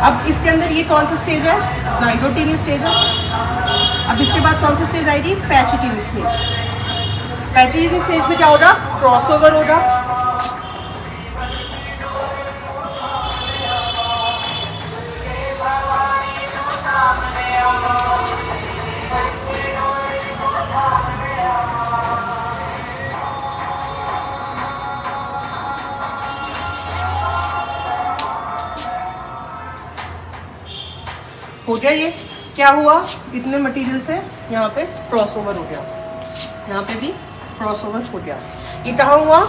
Speaker 1: अब इसके अंदर ये कौन सा स्टेज है, जाइगोटिनी स्टेज है। अब इसके बाद कौन सी स्टेज आएगी, पैचिटिनी स्टेज। पैचिटिनी स्टेज में क्या होगा, क्रॉसओवर होगा, हो गया। ये क्या हुआ, इतने मटेरियल से यहाँ पे क्रॉसओवर हो गया, यहाँ पे भी क्रॉसओवर हो गया। ये कहाँ हुआ,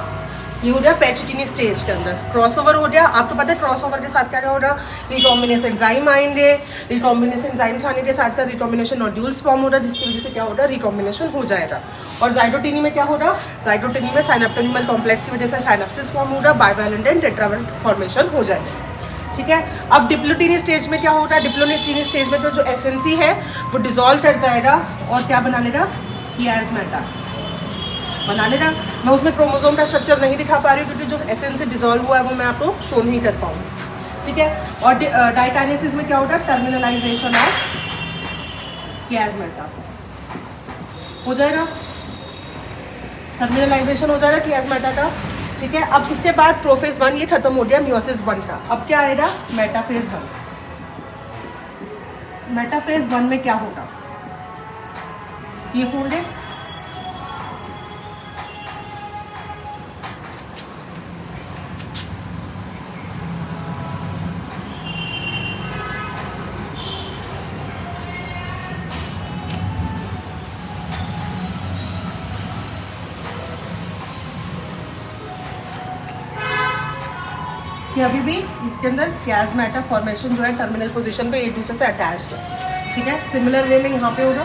Speaker 1: ये हो गया पैचिटिनी स्टेज के अंदर क्रॉसओवर हो गया। आपको पता है क्रॉसओवर के साथ क्या क्या हो रहा, रिकॉम्बिनेशन एंजाइम आएंगे, रिकॉम्बिनेशन एंजाइम्स आने के साथ साथ रिकॉम्बिनेशन नोड्यूल्स फॉर्म हो रहा है, जिसकी वजह से क्या हो रहा है, रिकॉम्बिनेशन हो जाएगा। और जाइगोटिनी में क्या हो रहा, जाइगोटिनी में साइनेप्टोनिमल कॉम्प्लेक्स की वजह से साइनेप्सिस फॉर्म हो रहा, बाइवैलेंट एंड टेट्रावैलेंट फॉर्मेशन हो जाएगा, ठीक है। अब डिप्लोटीनी स्टेज में क्या होगा, डिप्लोटीनी स्टेज में तो जो एसेंसी है वो डिसॉल्व कर जाएगा और क्या बना लेगा, कियास्मेटा बना लेगा। मैं उसमें क्रोमोसोम का स्ट्रक्चर नहीं दिखा पा रही हूँ क्योंकि जो एसेंस से डिसॉल्व हुआ है वो मैं आपको शो नहीं कर पाऊँगी, ठीक है। और डाइकाइनेसिस में क्या होगा, टर्मिनलाइजेशन ऑफ कियास्मेटा हो जाएगा, टर्मिनलाइजेशन हो जाएगा कियास्मेटा का, ठीक है। अब इसके बाद प्रोफेज 1 ये खत्म हो गया मियोसिस 1 का। अब क्या आएगा, मेटाफेज 1। मेटाफेज 1 में क्या होगा, ये होंगे कि अभी भी इसके अंदर कियास्मेटा फॉर्मेशन जो है टर्मिनल पोजीशन पे एक दूसरे से अटैच्ड है, ठीक है। सिमिलर वे में यहाँ पे होगा,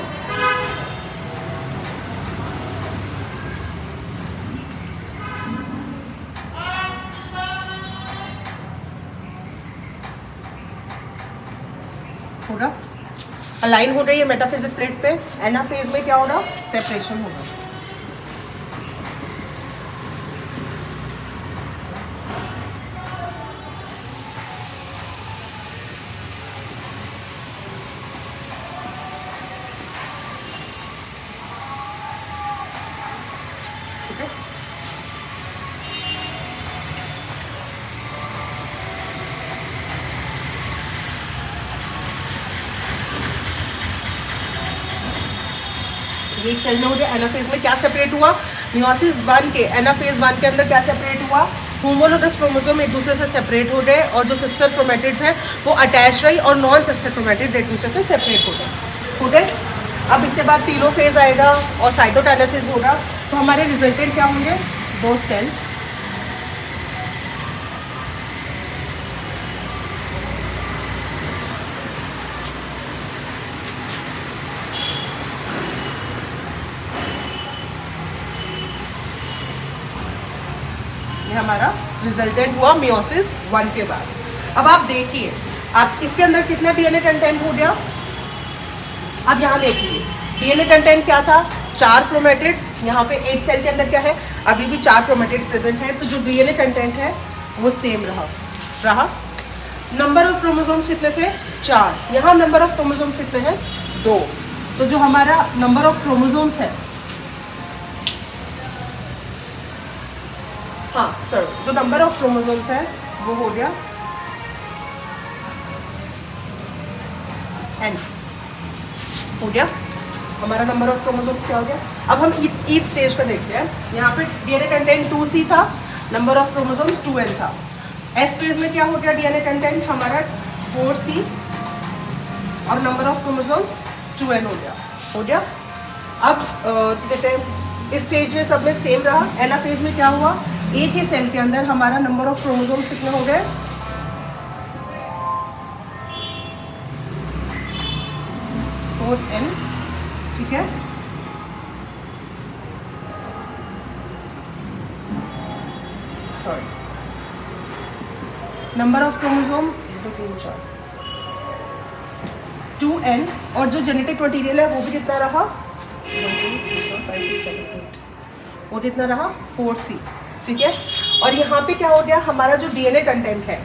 Speaker 1: अलाइन हो रही है मेटाफिजिक प्लेट पे। एनाफेज में क्या होगा, सेपरेशन होगा, ये एक सेल में हो गया। एनाफेज में क्या सेपरेट हुआ, मियोसिस 1 के एनाफेज 1 के अंदर क्या सेपरेट हुआ, होमोलोगस क्रोमोसोम एक दूसरे से सेपरेट हो गए और जो सिस्टर क्रोमैटिड्स हैं वो अटैच रही और नॉन सिस्टर क्रोमैटिड्स एक दूसरे से सेपरेट हो गए। अब इसके बाद टीलोफेज आएगा और साइटोकाइनेसिस होगा। तो हमारे रिजल्टेंट क्या होंगे, 2 सेल, ये हमारा रिजल्टेंट हुआ मियोसिस 1 के बाद। अब आप देखिए, आप इसके अंदर कितना डीएनए कंटेंट हो गया। अब यहाँ देखिए डीएनए कंटेंट क्या था, 4 क्रोमैटिड्स। यहाँ पे एक सेल के अंदर क्या है, अभी भी 4 क्रोमैटिड्स प्रेजेंट हैं, तो जो डीएनए कंटेंट है वो सेम रहा। नंबर ऑफ क्रोमोसोम्स कितने थे, 4। यहाँ नंबर ऑफ क्रोमोसोम्स कितने हैं, 2। तो जो हमारा नंबर ऑफ क्रोमोसोम्स है, हाँ सर, जो नंबर ऑफ क्रोमोसोम्स है वो हो गया n, हो गया हमारा नंबर ऑफ क्रोमोसोम्स क्या हो गया। अब हम ईच स्टेज पे देखते हैं। यहाँ पे डीएनए कंटेंट 2C था, नंबर ऑफ क्रोमोसोम्स 2n था। एस फेज में क्या हो गया, डीएनए कंटेंट हमारा 4C और नंबर ऑफ क्रोमोसोम्स 2n हो गया। अब कहते हैं इस स्टेज में सब में सेम रहा। एनाफेज में क्या हुआ, एक ही सेल के अंदर हमारा नंबर ऑफ क्रोमोसोम्स कितने हो गए, 4n, ठीक है। Sorry, number of chromosome 2n और जो जेनेटिक मटेरियल है वो भी कितना रहा, 1 2 3 4 5 6 7 8, वो कितना रहा, 4C, ठीक है। और यहाँ पे क्या हो गया, हमारा जो डीएनए कंटेंट है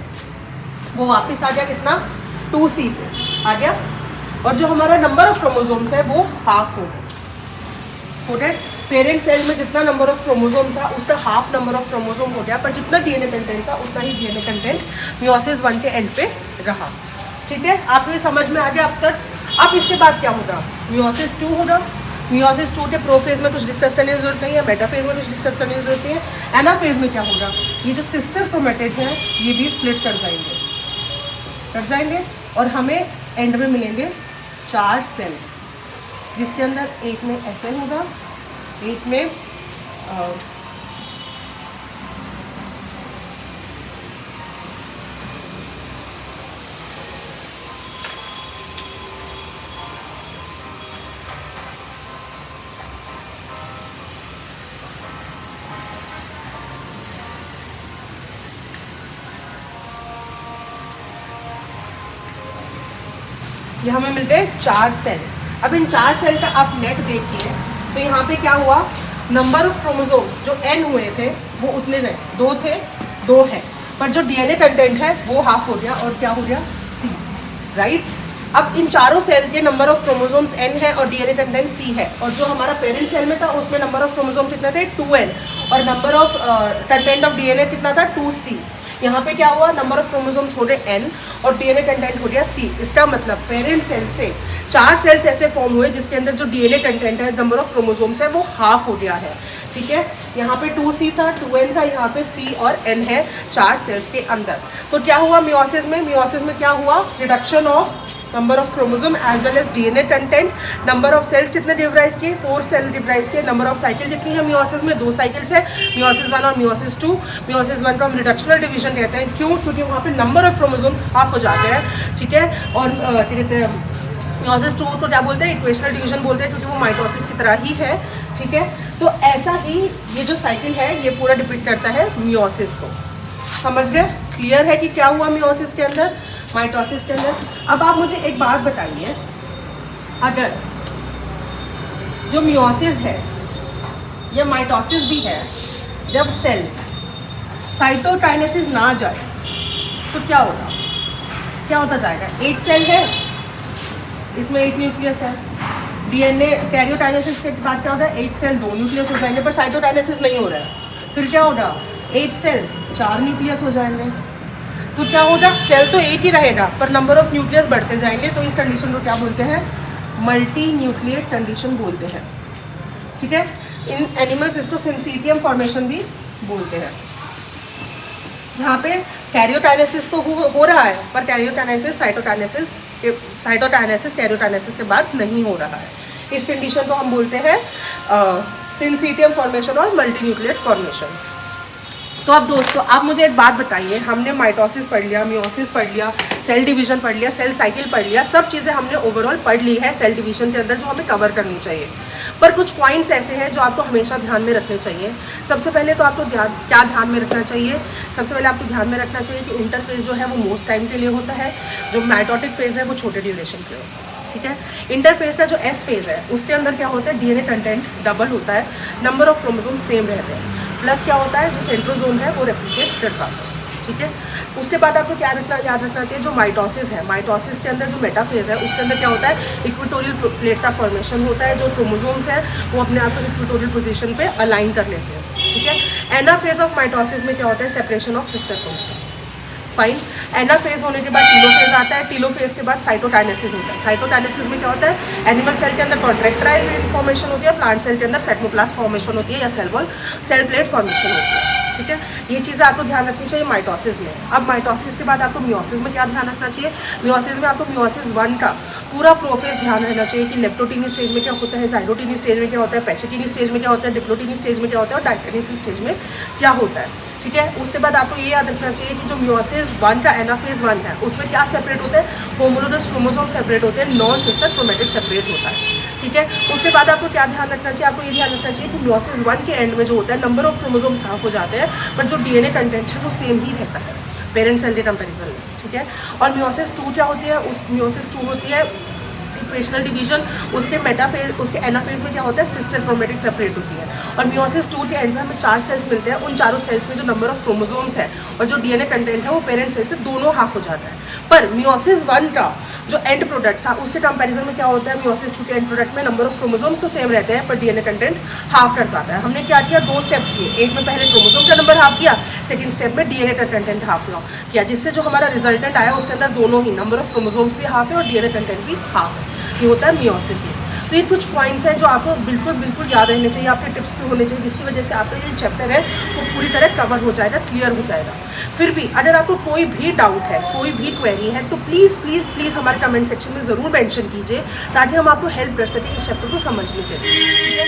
Speaker 1: वो वापस आ गया कितना, 2C पे आ गया। और जो हमारा नंबर ऑफ क्रोमोसोम्स है वो हाफ हो गए। पेरेंट सेल में जितना नंबर ऑफ क्रोमोसोम था उसका हाफ नंबर ऑफ क्रोमोसोम हो गया, पर जितना डीएनए कंटेंट था उतना ही डीएनए कंटेंट मियोसिस 1 के एंड पे रहा, ठीक है। आपको ये समझ में आ गया अब तक। अब इसके बाद क्या होगा, मियोसिस 2 होगा। मियोसिस 2 के प्रोफेज में कुछ डिस्कस करने की जरूरत नहीं है, मेटाफेज में कुछ डिस्कस करने की जरूरत नहीं है। एनाफेज में क्या होगा, ये जो सिस्टर क्रोमैटिड्स हैं ये भी स्प्लिट कर जाएंगे और हमें एंड में मिलेंगे 4 सेल, जिसके अंदर एक में ऐसे होगा, एक में ये हमें मिलते हैं 4 सेल। अब इन 4 सेल का आप नेट देखिए तो यहाँ पे क्या हुआ, नंबर ऑफ क्रोमोसोम्स जो n हुए थे वो उतने रहे, 2 थे, 2 है, पर जो डीएनए कंटेंट है वो हाफ हो गया और क्या हो गया, C, राइट। अब इन चारों सेल के नंबर ऑफ क्रोमोसोम्स n है और डीएनए कंटेंट C है, और जो हमारा पेरेंट सेल में था उसमें नंबर ऑफ क्रोमोसोम कितने थे, 2n, और number of content of DNA कितना था, 2C। यहाँ पे क्या हुआ, नंबर ऑफ क्रोमोसोम्स हो गए n और डीएनए कंटेंट हो गया C। इसका मतलब पेरेंट सेल से 4 सेल्स ऐसे फॉर्म हुए जिसके अंदर जो डीएनए कंटेंट है, नंबर ऑफ क्रोमोसोम्स है, वो हाफ हो गया है, ठीक है। यहाँ पे 2C था, 2n था, यहाँ पे C और n है 4 सेल्स के अंदर। तो क्या हुआ मियोसिस में क्या हुआ, reduction of number of chromosome as well as DNA content. Number of cells कितने डिवाइस किए, 4 सेल डिवाइस किए। नंबर ऑफ साइकिल कितनी है मियोसिस में, 2 साइकिल्स है, मियोसिस 1 और मियोसिस 2। मियोसिस 1 को हम रिडक्शनल डिवीजन कहते हैं, क्यों, क्योंकि वहाँ पे नंबर ऑफ क्रोमोसोम्स हाफ हो जाते हैं, ठीक है। और क्या कहते हैं, मियोसिस 2 को क्या बोलते हैं, इक्वेशनल डिवीजन बोलते हैं, क्योंकि वो माइटोसिस की तरह ही है, ठीक है। तो ऐसा ही ये जो साइकिल है ये पूरा डिपिक्ट करता है मियोसिस को। समझ गए, क्लियर है कि क्या हुआ मियोसिस के अंदर, माइटोसिस के अंदर। अब आप मुझे एक बात बताइए, अगर जो मियोसिस है या माइटोसिस भी है, जब सेल साइटोकाइनेसिस ना जाए तो क्या होगा, क्या होता जाएगा, एक सेल है, इसमें एक न्यूक्लियस है, डीएनए कैरियोकाइनेसिस के बाद क्या होगा, एक सेल 2 न्यूक्लियस हो जाएंगे, पर साइटोकाइनेसिस नहीं हो रहा है, फिर क्या होगा, एक सेल 4 न्यूक्लियस हो जाएंगे। तो क्या होगा, सेल तो एक ही रहेगा पर नंबर ऑफ न्यूक्लियस बढ़ते जाएंगे, तो इस कंडीशन को क्या बोलते हैं, मल्टी न्यूक्लिएट कंडीशन बोलते हैं, ठीक है। इन एनिमल्स इसको सिंसीटियम फॉर्मेशन भी बोलते हैं, जहाँ पे कैरियोकाइनेसिस तो हो रहा है, पर कैरियोकाइनेसिस साइटोकाइनेसिस कैरियोकाइनेसिस के बाद नहीं हो रहा है। इस कंडीशन को हम बोलते हैं सिंसीटियम फॉर्मेशन और मल्टीन्यूक्लिएट फॉर्मेशन। तो अब दोस्तों आप मुझे एक बात बताइए, हमने माइटोसिस पढ़ लिया, मियोसिस पढ़ लिया, सेल डिवीजन पढ़ लिया, सेल साइकिल पढ़ लिया, सब चीज़ें हमने ओवरऑल पढ़ ली है सेल डिवीजन के अंदर जो हमें कवर करनी चाहिए। पर कुछ पॉइंट्स ऐसे हैं जो आपको हमेशा ध्यान में रखने चाहिए। सबसे पहले तो आपको क्या ध्यान में रखना चाहिए, सबसे पहले आपको ध्यान में रखना चाहिए कि इंटरफेज जो है वो मोस्ट टाइम के लिए होता है, जो माइटोटिक फेज़ है वो छोटे ड्यूरेशन के होता है। ठीक है। इंटरफेज का जो एस फेज़ है उसके अंदर क्या होता है, डीएनए कंटेंट डबल होता है, नंबर ऑफ क्रोमोसोम सेम रहते हैं, प्लस क्या होता है जो सेंट्रोजोम है वो रेप्लिकेट कर जाता है। ठीक है। उसके बाद आपको क्या याद रखना चाहिए, जो माइटोसिस है, माइटोसिस के अंदर जो मेटाफेज है उसके अंदर क्या होता है, इक्वेटोरियल प्लेट का फॉर्मेशन होता है, जो क्रोमोसोम्स है वो अपने आप को इक्वेटोरियल पोजीशन पे अलाइन कर लेते हैं। ठीक है। एनाफेज ऑफ माइटोसिस में क्या होता है, separation of sister chromosomes. Fine. Anaphase होने के बाद टीलोफेज आता है, टीलोफेज के बाद साइटोकाइनेसिस होता है। साइटोकाइनेसिस में क्या होता है, एनिमल सेल के अंदर कॉन्ट्रैक्टाइल फॉर्मेशन होती है, प्लांट सेल के अंदर फेटमोप्लास्ट फॉर्मेशन होती है या सेल प्लेट फॉर्मेशन होती है। ठीक है। ये चीज़ें आपको ध्यान रखनी चाहिए माइटोसिस में। अब माइटोसिस के बाद आपको मियोसिस में क्या ध्यान रखना चाहिए, मियोसिस में आपको मियोसिस 1 का पूरा प्रोफेज ध्यान रहना चाहिए कि लेप्टोटीनी स्टेज में क्या होता है, जाइगोटीनी स्टेज में क्या होता है, पैचेटीनी स्टेज में क्या होता है, डिप्लोटीनी स्टेज में क्या होता है और डायटेनिस स्टेज में क्या होता है। ठीक है। उसके बाद आपको ये याद रखना चाहिए कि जो मियोसिस 1 का एनाफेज 1 है उसमें क्या सेपरेट होता है, होमोलोगस क्रोमोसोम सेपरेट होते हैं, नॉन सिस्टर क्रोमैटिड सेपरेट होता है। ठीक है। उसके बाद आपको क्या ध्यान रखना चाहिए, आपको ये ध्यान रखना चाहिए कि मियोसिस 1 के एंड में जो होता है नंबर ऑफ क्रोमोसोम्स हाफ हो जाते हैं, पर जो डीएनए कंटेंट है वो सेम ही रहता है पेरेंट सेल के कंपैरिजन में। ठीक है। और मियोसिस 2 क्या होती है, उस मियोसिस 2 होती है इक्वेशनल डिवीजन, उसके मेटाफेज उसके एनाफेज में क्या होता है, सिस्टर क्रोमैटिड सेपरेट होती है। और मियोसिस 2 के एंड में हमें 4 सेल्स मिलते हैं, उन चारों सेल्स में जो नंबर ऑफ क्रोमोसोम्स है और जो डीएनए कंटेंट है वो पेरेंट सेल से दोनों हाफ हो जाता है। पर मियोसिस 1 का जो एंड प्रोडक्ट था उसके कंपैरिजन में क्या होता है, मियोसिस 2 के एंड प्रोडक्ट में नंबर ऑफ क्रोमोसोम्स तो सेम रहते हैं पर डीएनए कंटेंट हाफ कर जाता है। हमने क्या किया, 2 स्टेप्स किए, एक में पहले क्रोमोसोम का नंबर हाफ किया, सेकंड स्टेप में डीएनए का कंटेंट हाफ किया, जिससे जो हमारा रिजल्टेंट आया उसके अंदर दोनों ही नंबर ऑफ क्रोमोसोम्स भी हाफ है और डीएनए कंटेंट भी हाफ है। ये होता है मियोसिस में। तो ये कुछ पॉइंट्स हैं जो आपको बिल्कुल याद रहने चाहिए, आपके टिप्स पे होने चाहिए, जिसकी वजह से आपका ये चैप्टर है वो पूरी तरह कवर हो जाएगा, क्लियर हो जाएगा। फिर भी अगर आपको कोई भी डाउट है, कोई भी क्वेरी है तो प्लीज़ हमारे कमेंट सेक्शन में ज़रूर मेंशन कीजिए ताकि हम आपको हेल्प कर सकें इस चैप्टर को समझने के लिए। ठीक है।